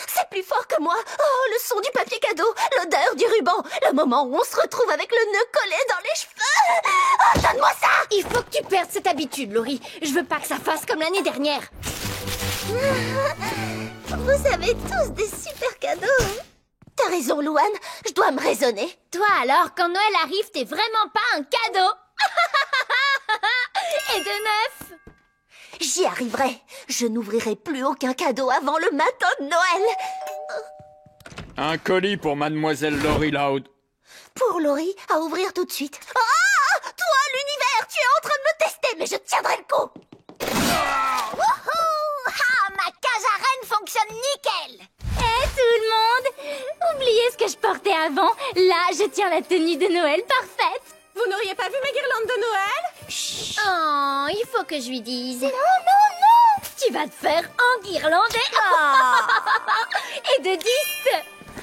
C'est plus fort que moi. Oh, le son du papier cadeau, l'odeur du ruban, le moment où on se retrouve avec le nœud collé dans les cheveux. Oh, donne-moi ça. Il faut que tu perdes cette habitude, Laurie. Je veux pas que ça fasse comme l'année dernière. Vous avez tous des super cadeaux. T'as raison, Louane. Je dois me raisonner. Toi alors, quand Noël arrive, t'es vraiment pas un cadeau. Et de neuf. J'y arriverai. Je n'ouvrirai plus aucun cadeau avant le matin de Noël. Un colis pour Mademoiselle Laurie Loud. Pour Laurie, à ouvrir tout de suite. Ah, toi, l'univers, tu es en train de me tester, mais je tiendrai le coup. Wouhou! Ah, ma cage à reine fonctionne nickel! Tout le monde, oubliez ce que je portais avant. Là, je tiens la tenue de Noël parfaite. Vous n'auriez pas vu mes guirlandes de Noël? Chut. Oh, il faut que je lui dise. Non, non, non. Tu vas te faire enguirlander. Et de 10.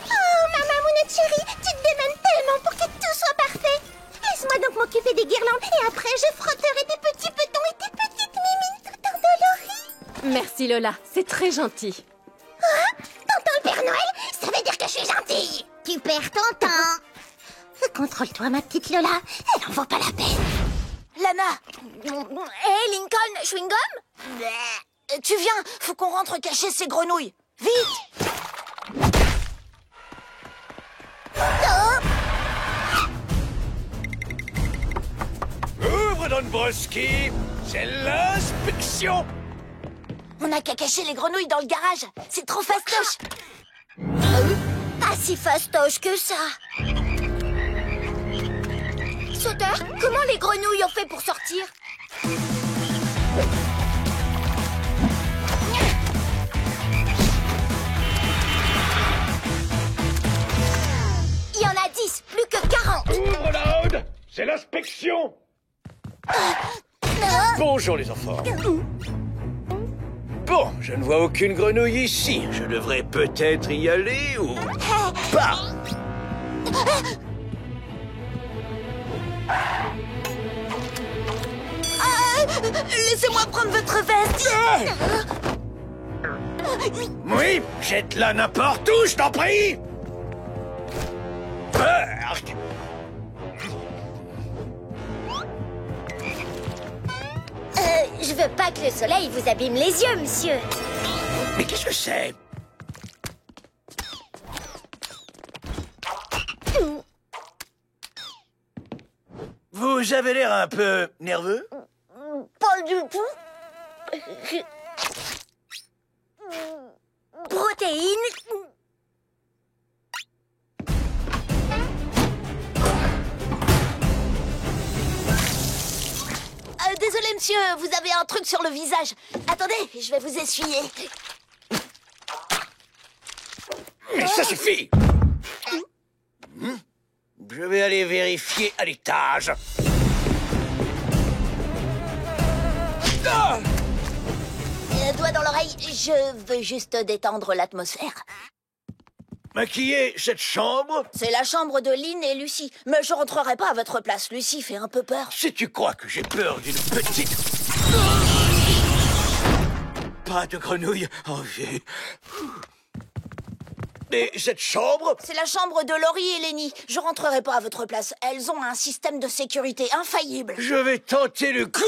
Oh, ma mamounette chérie, tu te démènes tellement pour que tout soit parfait. Laisse-moi donc m'occuper des guirlandes et après je frotterai tes petits petons et tes petites mimines tout endolories. Merci Lola, c'est très gentil. T'entends le Père Noël? Ça veut dire que je suis gentille. Tu perds ton temps. Contrôle-toi, ma petite Lola. Elle en vaut pas la peine. Lana, Hé, Lincoln, chewing-gum? tu viens, faut qu'on rentre cacher ces grenouilles. Vite! Ouvre Don Broski, c'est l'inspection. On n'a qu'à cacher les grenouilles dans le garage. C'est trop fastoche. Pas si fastoche que ça. Sauteur, comment les grenouilles ont fait pour sortir? Il y en a 10, plus que 40. Ouvre Loud, c'est l'inspection. Bonjour les enfants. Bon, je ne vois aucune grenouille ici. Je devrais peut-être y aller ou pas. Laissez-moi prendre votre veste. Oui, jette-la n'importe où, je t'en prie. Arc. Je veux pas que le soleil vous abîme les yeux, monsieur. Mais qu'est-ce que c'est? Vous avez l'air un peu nerveux? Pas du tout. Protéines. Désolé, monsieur, vous avez un truc sur le visage. Attendez, je vais vous essuyer. Mais ça suffit! Je vais aller vérifier à l'étage. Doigt dans l'oreille, je veux juste détendre l'atmosphère. Qui est cette chambre? C'est la chambre de Lynn et Lucie. Mais je rentrerai pas à votre place. Lucie fait un peu peur. Si tu crois que j'ai peur d'une petite... Pas de grenouille. Oh, et cette chambre? C'est la chambre de Laurie et Lenny. Je rentrerai pas à votre place. Elles ont un système de sécurité infaillible. Je vais tenter le coup.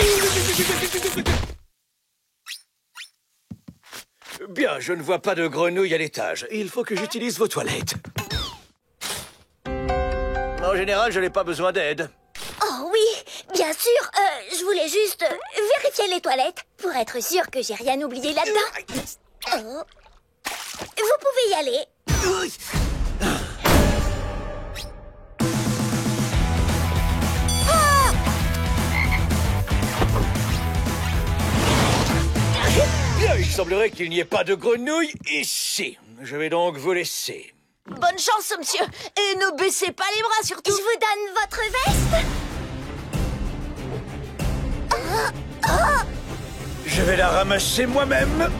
Bien, je ne vois pas de grenouille à l'étage. Il faut que j'utilise vos toilettes. En général, je n'ai pas besoin d'aide. Oh oui, bien sûr. Je voulais juste vérifier les toilettes pour être sûr que j'ai rien oublié là-dedans. Oh. Vous pouvez y aller. Bien, il semblerait qu'il n'y ait pas de grenouille ici. Je vais donc vous laisser. Bonne chance, monsieur. Et ne baissez pas les bras, surtout. Je vous donne votre veste. Je vais la ramasser moi-même.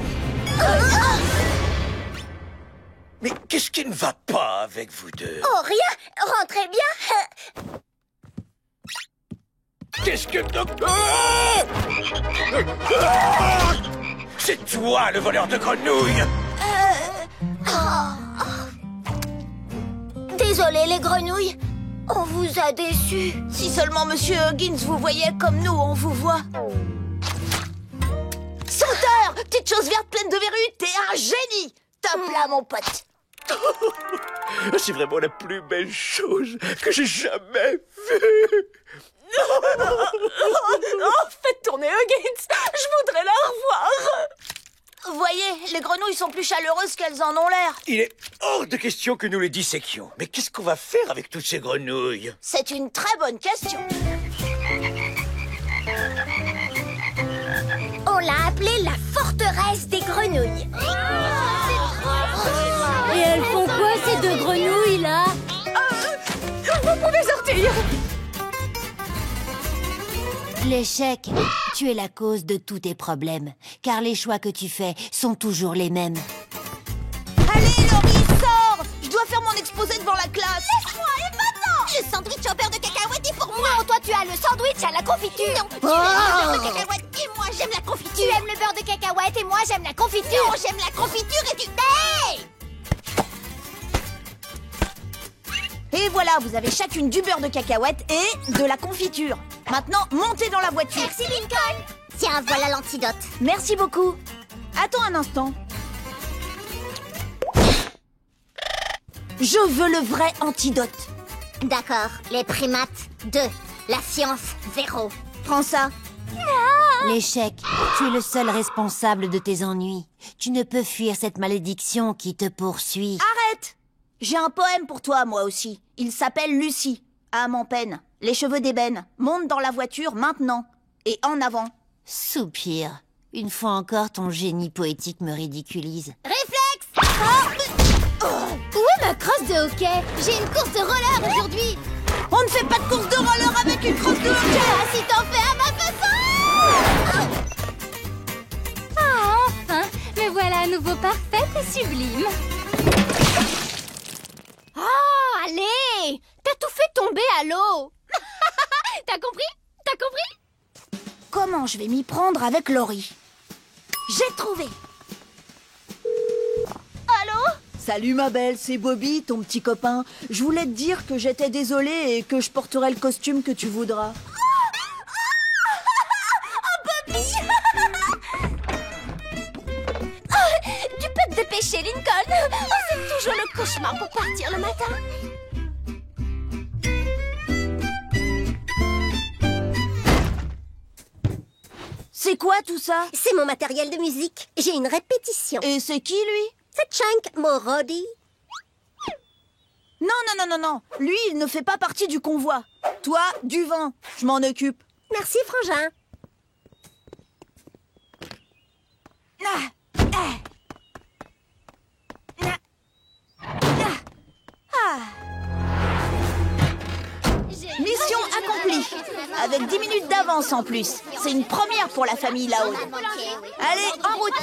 Mais qu'est-ce qui ne va pas avec vous deux? Oh, rien. Rentrez bien. Qu'est-ce que... C'est toi, le voleur de grenouilles! Désolé, les grenouilles. On vous a déçus. Si seulement monsieur Huggins vous voyait comme nous, on vous voit. Sauteur! Petite chose verte pleine de verrues, t'es un génie! Top là, mon pote! C'est vraiment la plus belle chose que j'ai jamais vue! Faites tourner Huggins. Je voudrais la revoir. Vous voyez, les grenouilles sont plus chaleureuses qu'elles en ont l'air. Il est hors de question que nous les disséquions. Mais qu'est-ce qu'on va faire avec toutes ces grenouilles? C'est une très bonne question. On l'a appelée la forteresse des grenouilles. Et elles font quoi, ces deux grenouilles, là? Vous pouvez sortir. L'échec, tu es la cause de tous tes problèmes, car les choix que tu fais sont toujours les mêmes. Allez, Laurie, sors! Je dois faire mon exposé devant la classe. Laisse-moi, et maintenant! Le sandwich au beurre de cacahuète est pour moi. Non, toi tu as le sandwich à la confiture. Non, tu aimes le beurre de cacahuète et moi j'aime la confiture. Tu aimes le beurre de cacahuète et moi j'aime la confiture. Non, j'aime la confiture et tu... Hey! Et voilà, vous avez chacune du beurre de cacahuète et de la confiture. Maintenant, montez dans la voiture. Merci, Lincoln. Tiens, voilà l'antidote. Merci beaucoup. Attends un instant. Je veux le vrai antidote. D'accord, les primates, 2. La science, 0. Prends ça. L'échec, tu es le seul responsable de tes ennuis. Tu ne peux fuir cette malédiction qui te poursuit. Arrête! J'ai un poème pour toi, moi aussi. Il s'appelle Lucie. Âme en peine, les cheveux d'ébène. Monte dans la voiture maintenant. Et en avant. Soupir. Une fois encore, ton génie poétique me ridiculise. Réflexe! Où est ma crosse de hockey? J'ai une course de roller aujourd'hui. On ne fait pas de course de roller avec une crosse de hockey! Ah, si t'en fais à ma façon! Ah, enfin! Me voilà à nouveau parfaite et sublime. Oh, allez! T'as tout fait tomber à l'eau. T'as compris? T'as compris? Comment je vais m'y prendre avec Laurie? J'ai trouvé! Allô? Salut ma belle, c'est Bobby, ton petit copain. Je voulais te dire que j'étais désolée et que je porterai le costume que tu voudras. Oh, Bobby! Oh, tu peux te dépêcher, Lincoln. Oh, c'est toujours le cauchemar pour partir le matin. C'est quoi tout ça? C'est mon matériel de musique. J'ai une répétition. Et c'est qui lui? C'est Chunk Morodi. Non. Lui, il ne fait pas partie du convoi. Toi, du vent. Je m'en occupe. Merci, frangin. Mission accomplie. Avec 10 minutes d'avance en plus. C'est une première pour la famille là-haut. Allez, en route.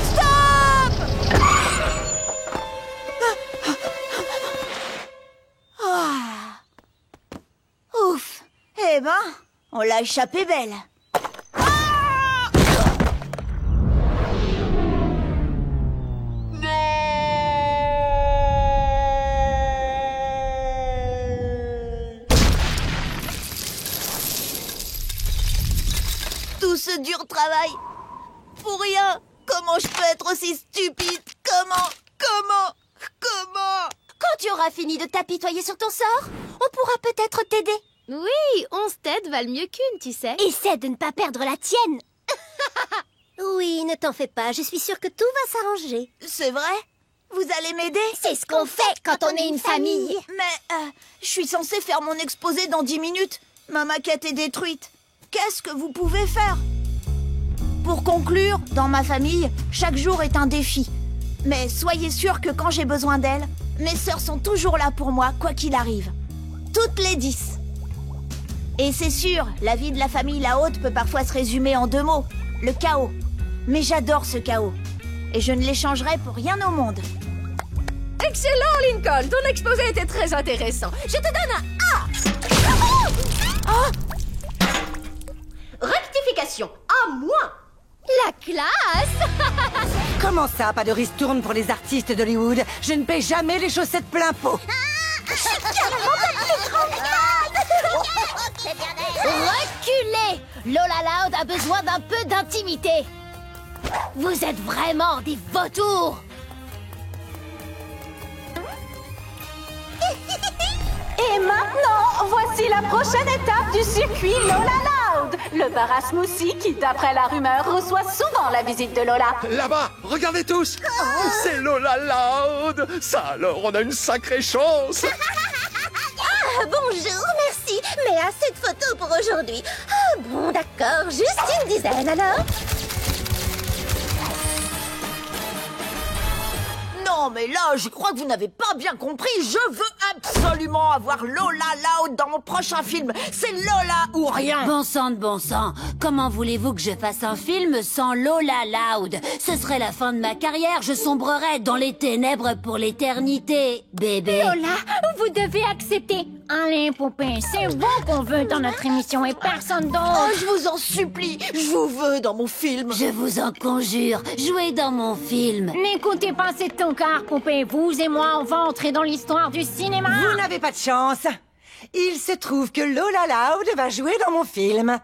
Stop! Ouf. Eh ben, on l'a échappé belle. Tout ce dur travail pour rien. Comment je peux être aussi stupide? Comment? Quand tu auras fini de t'apitoyer sur ton sort, on pourra peut-être t'aider. Oui, 11 têtes valent mieux qu'une, tu sais. Essaie de ne pas perdre la tienne. Oui, ne t'en fais pas. Je suis sûre que tout va s'arranger. C'est vrai? Vous allez m'aider? C'est ce qu'on fait quand on est une famille. Mais je suis censée faire mon exposé dans 10 minutes. Ma maquette est détruite. Qu'est-ce que vous pouvez faire? Pour conclure, dans ma famille, chaque jour est un défi. Mais soyez sûrs que quand j'ai besoin d'elles, mes sœurs sont toujours là pour moi, quoi qu'il arrive. Toutes les 10. Et c'est sûr, la vie de la famille La Haute peut parfois se résumer en 2 mots. Le chaos. Mais j'adore ce chaos. Et je ne l'échangerai pour rien au monde. Excellent, Lincoln. Ton exposé était très intéressant. Je te donne un A. Rectification. A moins. La classe. Comment ça, pas de ristourne pour les artistes d'Hollywood? Je ne paie jamais les chaussettes plein pot. Reculez! Lola Loud a besoin d'un peu d'intimité. Vous êtes vraiment des vautours. Et maintenant, voici la prochaine étape du circuit Lola Loud. Le bar à smoothie qui, d'après la rumeur, reçoit souvent la visite de Lola. Là-bas, regardez tous. C'est Lola Loud. Ça alors, on a une sacrée chance. Ah, bonjour, merci. Mais assez de photos pour aujourd'hui. Ah, bon, d'accord, juste une dizaine alors. Non, mais là, je crois que vous n'avez pas bien compris. Je veux absolument avoir Lola Loud dans mon prochain film. C'est Lola ou rien. Bon sang de bon sang. Comment voulez-vous que je fasse un film sans Lola Loud? Ce serait la fin de ma carrière. Je sombrerais dans les ténèbres pour l'éternité, bébé. Lola, vous devez accepter. Allez, Poupée, c'est bon qu'on veut dans notre émission et personne d'autre. Oh, je vous en supplie, je vous veux dans mon film. Je vous en conjure, jouez dans mon film. N'écoutez pas cette toncard, Poupée. Vous et moi, on va entrer dans l'histoire du cinéma. Vous n'avez pas de chance. Il se trouve que Lola Loud va jouer dans mon film.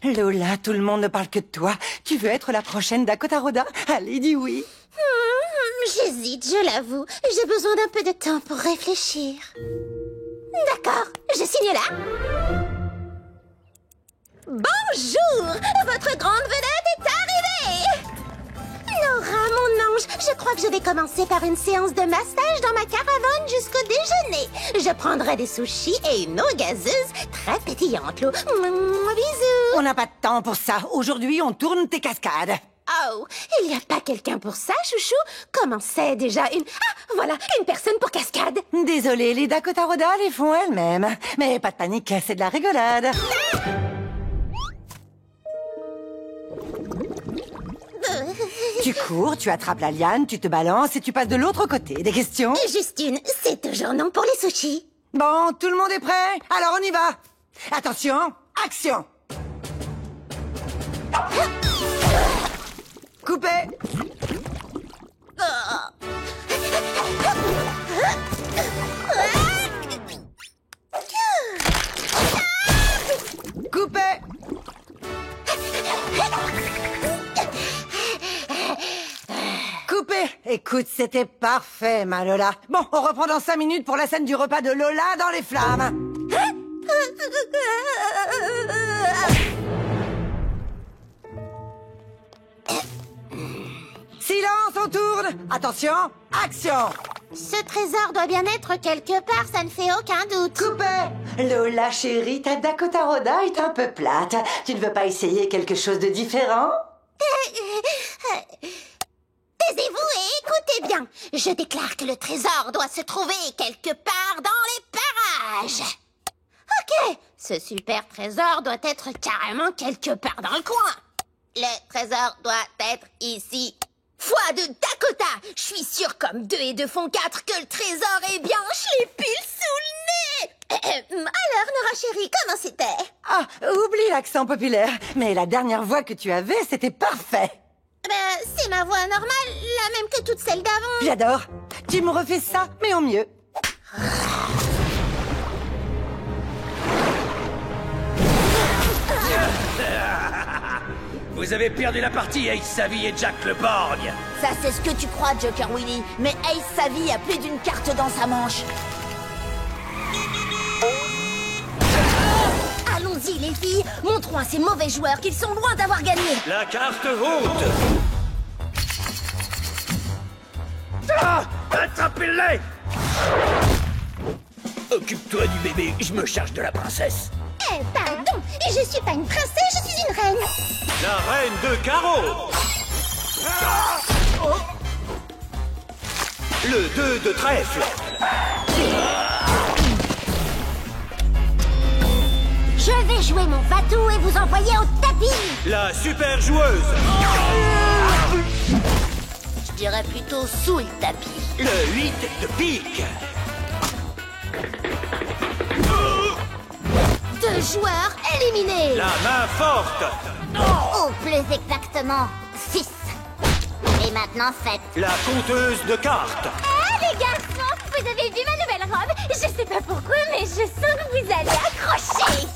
Lola, tout le monde ne parle que de toi. Tu veux être la prochaine Dakota Rhoda? Allez, dis oui. J'hésite, je l'avoue. J'ai besoin d'un peu de temps pour réfléchir. D'accord, je signe là. Bonjour, votre grande vedette est arrivée. Laura, mon ange, je crois que je vais commencer par une séance de massage dans ma caravane jusqu'au déjeuner. Je prendrai des sushis et une eau gazeuse très pétillante. Bisous. On n'a pas de temps pour ça. Aujourd'hui, on tourne tes cascades. Oh, il n'y a pas quelqu'un pour ça, chouchou? Comment c'est déjà une... Ah, voilà, une personne pour cascade. Désolée, les Dakota Rhoda les font elles-mêmes. Mais pas de panique, c'est de la rigolade. Tu cours, tu attrapes la liane, tu te balances et tu passes de l'autre côté. Des questions? Juste une, c'est toujours non pour les sushis. Bon, tout le monde est prêt? Alors on y va. Attention, action. Coupé. Coupé. Coupé. Écoute, c'était parfait, ma Lola. Bon, on reprend dans 5 minutes pour la scène du repas de Lola dans les flammes. Silence, on tourne. Attention, action. Ce trésor doit bien être quelque part, ça ne fait aucun doute. Coupé. Lola, chérie, ta Dakota Rhoda est un peu plate. Tu ne veux pas essayer quelque chose de différent? Taisez-vous et écoutez bien. Je déclare que le trésor doit se trouver quelque part dans les parages. Ok, ce super trésor doit être carrément quelque part dans le coin. Le trésor doit être ici. Foi de Dakota, je suis sûre comme 2 et 2 font 4 que le trésor est bien. Je l'ai pile sous le nez. Alors, Nora chérie, comment c'était? Ah, oublie l'accent populaire. Mais la dernière voix que tu avais, c'était parfait. Ben, c'est ma voix normale, la même que toutes celles d'avant. J'adore. Tu me refais ça, mais en mieux. Vous avez perdu la partie, Ace Savvy et Jack le Borgne. Ça, c'est ce que tu crois, Joker Willy. Mais Ace Savvy a plus d'une carte dans sa manche. Allons-y, les filles. Montrons à ces mauvais joueurs qu'ils sont loin d'avoir gagné. La carte haute. Ah, attrapez-les. Occupe-toi du bébé, je me charge de la princesse. Eh, pardon, bâton. Et je suis pas une princesse, je suis une reine. La reine de carreau. Le 2 de trèfle. Je vais jouer mon va-tout et vous envoyer au tapis. La super joueuse. Je dirais plutôt sous le tapis. Le 8 de pique. 2 joueurs éliminés. La main forte. Ou plus exactement, 6. Et maintenant 7. La conteuse de cartes. Ah les garçons, vous avez vu ma nouvelle robe? Je sais pas pourquoi, mais je sens que vous allez accrocher.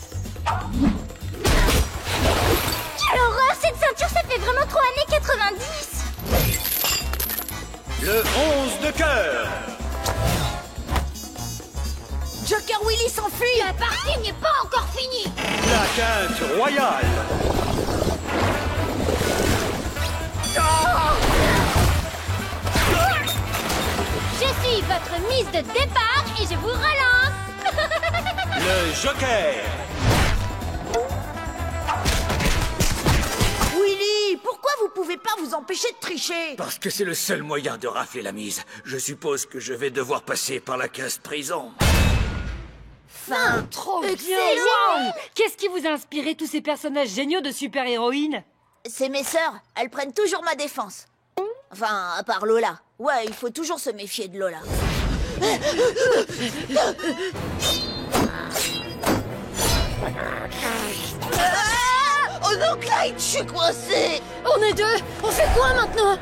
Quelle horreur, cette ceinture, ça fait vraiment trop années 90. Le 11 de cœur. Joker Willy s'enfuit. La partie n'est pas encore finie. La quinte royale. Je suis votre mise de départ et je vous relance. Le joker. Willy, pourquoi vous pouvez pas vous empêcher de tricher? Parce que c'est le seul moyen de rafler la mise. Je suppose que je vais devoir passer par la case prison. Trop bien. Wow. Qu'est-ce qui vous a inspiré tous ces personnages géniaux de super-héroïnes? C'est mes sœurs, elles prennent toujours ma défense. Enfin, à part Lola. Ouais, il faut toujours se méfier de Lola. Oh non, Clyde, je suis coincé. On est 2. On fait quoi maintenant?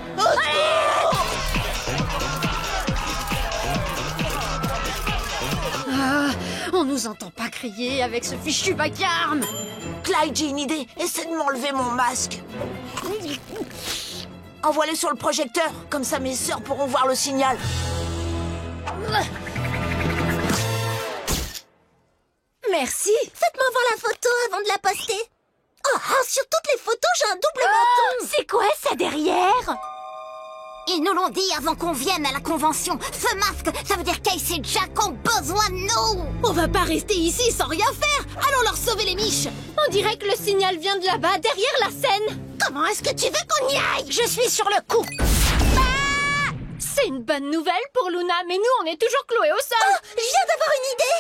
On nous entend pas crier avec ce fichu vacarme. Clyde, j'ai une idée. Essaie de m'enlever mon masque. Envoie-les sur le projecteur. Comme ça, mes sœurs pourront voir le signal. Merci. Faites-moi voir la photo avant de la poster. Oh, sur toutes les photos, j'ai un double menton. C'est quoi ça derrière? Ils nous l'ont dit avant qu'on vienne à la convention. Ce masque, ça veut dire Casey et Jack ont besoin de nous. On va pas rester ici sans rien faire. Allons leur sauver les miches. On dirait que le signal vient de là-bas, derrière la scène. Comment est-ce que tu veux qu'on y aille? Je suis sur le coup. C'est une bonne nouvelle pour Luna, mais nous, on est toujours cloués au sol. Oh, je viens d'avoir une idée.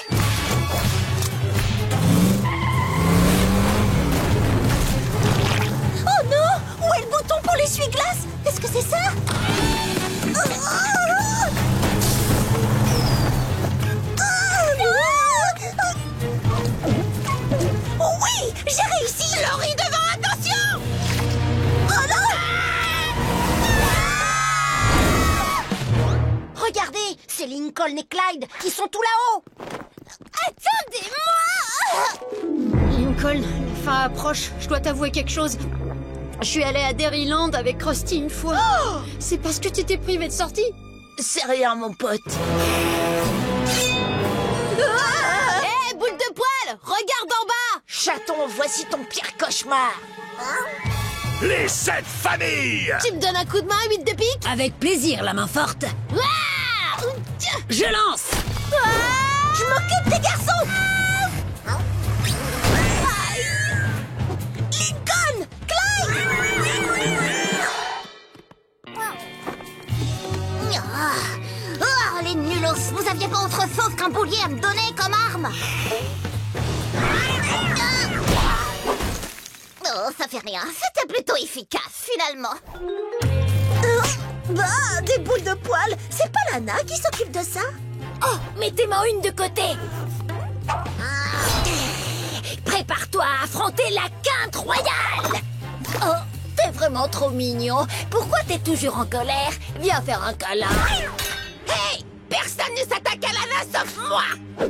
Oh non! Où est le bouton pour l'essuie-glace? Est-ce que c'est ça? Oh oui! J'ai réussi! Laurie, devant, attention! Oh non! Regardez, c'est Lincoln et Clyde qui sont tout là-haut. Attendez-moi! Lincoln, la fin approche. Je dois t'avouer quelque chose. Je suis allée à Dairyland avec Krusty une fois. Oh, c'est parce que tu étais privé de sortie? C'est rien, mon pote. Hé, boule de poil! Regarde en bas! Chaton, voici ton pire cauchemar. Les 7 familles. Tu me donnes un coup de main, 8 de pique? Avec plaisir, la main forte. Je lance. Je m'occupe des garçons! Lincoln! Clyde! Oh, les nulos! Vous aviez pas autre chose qu'un boulier à me donner comme arme? Oh, ça fait rien. C'était plutôt efficace, finalement. Des boules de poil! C'est pas Lana qui s'occupe de ça? Oh, mettez-moi une de côté! Prépare-toi à affronter la quinte royale! Oh, t'es vraiment trop mignon. Pourquoi t'es toujours en colère? Viens faire un câlin. Hey! Personne ne s'attaque à Lana sauf moi! Oh,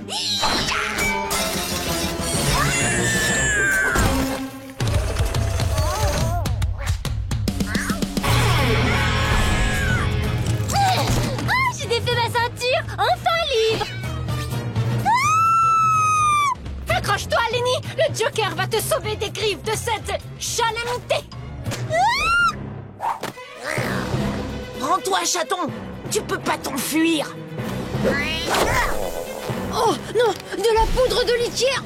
j'ai défait ma ceinture! Enfin libre! Accroche-toi, Lenny! Le Joker va te sauver des griffes de cette chalamité! Rends-toi, chaton. Tu peux pas t'enfuir. Oh non, de la poudre de litière.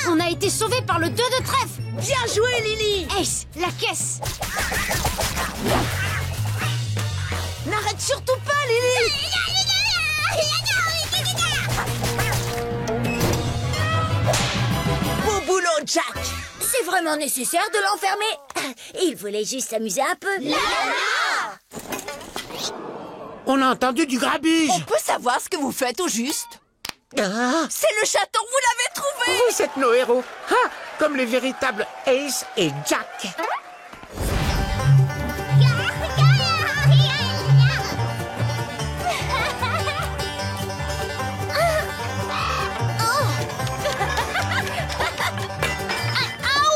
On a été sauvés par le 2 de trèfle. Bien joué, Lily. Ace, la caisse. N'arrête surtout pas, Lily. Beau boulot, Jack. C'est vraiment nécessaire de l'enfermer? Il voulait juste s'amuser un peu. On a entendu du grabuge. On peut savoir ce que vous faites au juste? Ah, C'est le château, vous l'avez trouvé. vous êtes nos héros. Ah, comme les véritables Ace et Jack.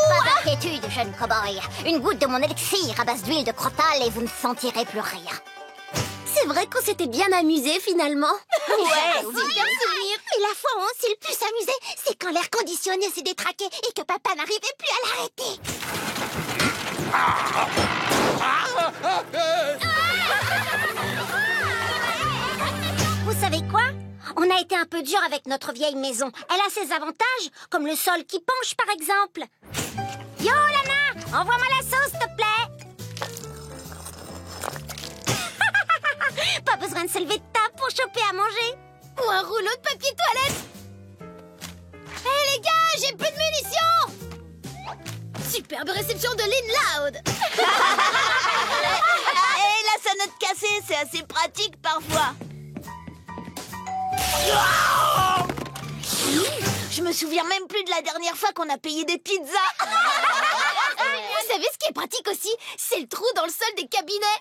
Pas d'inquiétude, jeune cow-boy. Une goutte de mon élixir à base d'huile de crotal et vous ne sentirez plus rien. C'est vrai qu'on s'était bien amusés finalement. Ouais, super souvenir. Mais la fois où on s'est le plus amusé, c'est quand l'air conditionné s'est détraqué et que papa n'arrivait plus à l'arrêter. Vous savez quoi? On a été un peu dur avec notre vieille maison. Elle a ses avantages, comme le sol qui penche par exemple. Yo Lana, envoie-moi la sauce s'il te plaît. Pas besoin de se lever de table pour choper à manger. Ou un rouleau de papier toilette. Hé les gars, j'ai plus de munitions. Superbe réception de Lynn Loud. Et la sonnette cassée, c'est assez pratique parfois. Je me souviens même plus de la dernière fois qu'on a payé des pizzas. Vous savez ce qui est pratique aussi? C'est le trou dans le sol des cabinets.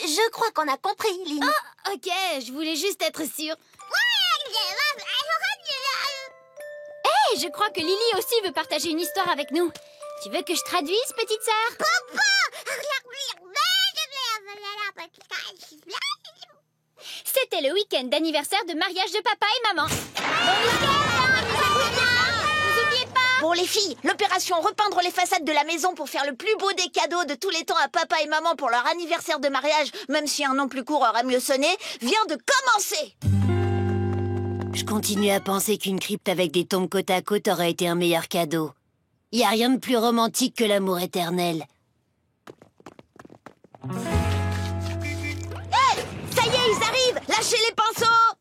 Je crois qu'on a compris, Lynn. Ah, ok, je voulais juste être sûre. Hé, je crois que Lily aussi veut partager une histoire avec nous. Tu veux que je traduise, petite sœur? C'était le week-end d'anniversaire de mariage de papa et maman. Bon week-end! Vous oubliez pas? Bon les filles, l'opération repeindre les façades de la maison pour faire le plus beau des cadeaux de tous les temps à papa et maman pour leur anniversaire de mariage, même si un nom plus court aurait mieux sonné, vient de commencer. Je continue à penser qu'une crypte avec des tombes côte à côte aurait été un meilleur cadeau. Y a rien de plus romantique que l'amour éternel. Hey, ça y est, ils arrivent. Lâchez les pinceaux.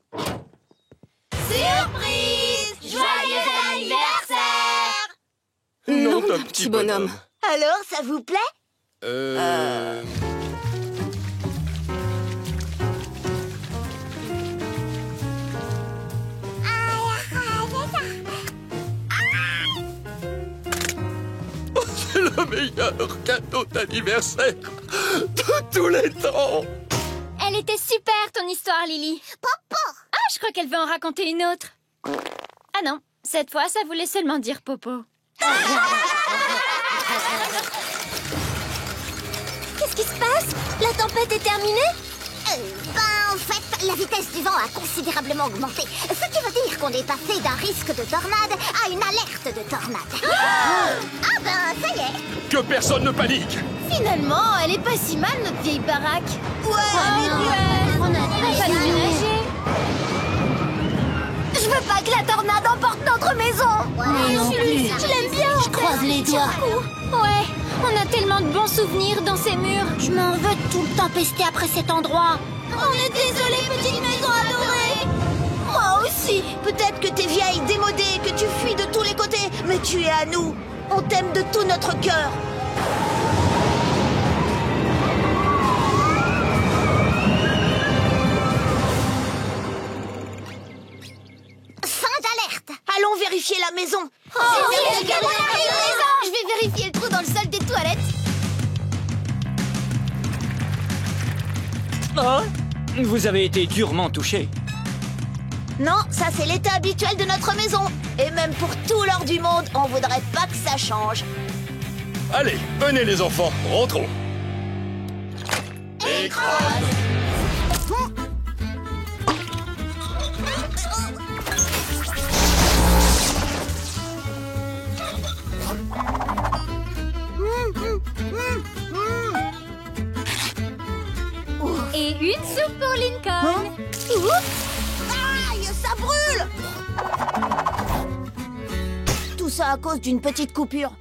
Surprise! Joyeux anniversaire! Non, ton petit bonhomme. Alors, ça vous plaît? C'est le meilleur cadeau d'anniversaire de tous les temps. Elle était super, ton histoire, Lily. Popo! Ah, je crois qu'elle veut en raconter une autre. Ah non, cette fois, ça voulait seulement dire Popo. Qu'est-ce qui se passe? La tempête est terminée? En fait, la vitesse du vent a considérablement augmenté. Ce qui veut dire qu'on est passé d'un risque de tornade à une alerte de tornade. Ah ben, ça y est. Que personne ne panique. Finalement, elle est pas si mal, notre vieille baraque. On a Pas déménager. Je veux pas que la tornade emporte notre maison. Moi non plus. Je l'aime bien. Je croise les doigts. Ouais, on a tellement de bons souvenirs dans ces murs. Je m'en veux de tout le temps pester après cet endroit. On est désolé, petite maison adorée. Moi aussi. Peut-être que t'es vieille, démodée, que tu fuis de tous les côtés, mais tu es à nous. On t'aime de tout notre cœur. Fin d'alerte. Allons vérifier la maison. Je vais vérifier le trou dans le sol des toilettes. Oh, vous avez été durement touché. Non, ça c'est l'état habituel de notre maison. Et même pour tout l'or du monde, on voudrait pas que ça change. Allez, venez les enfants, rentrons. soupe pour Lincoln. Aïe, ça brûle! Tout ça à cause d'une petite coupure.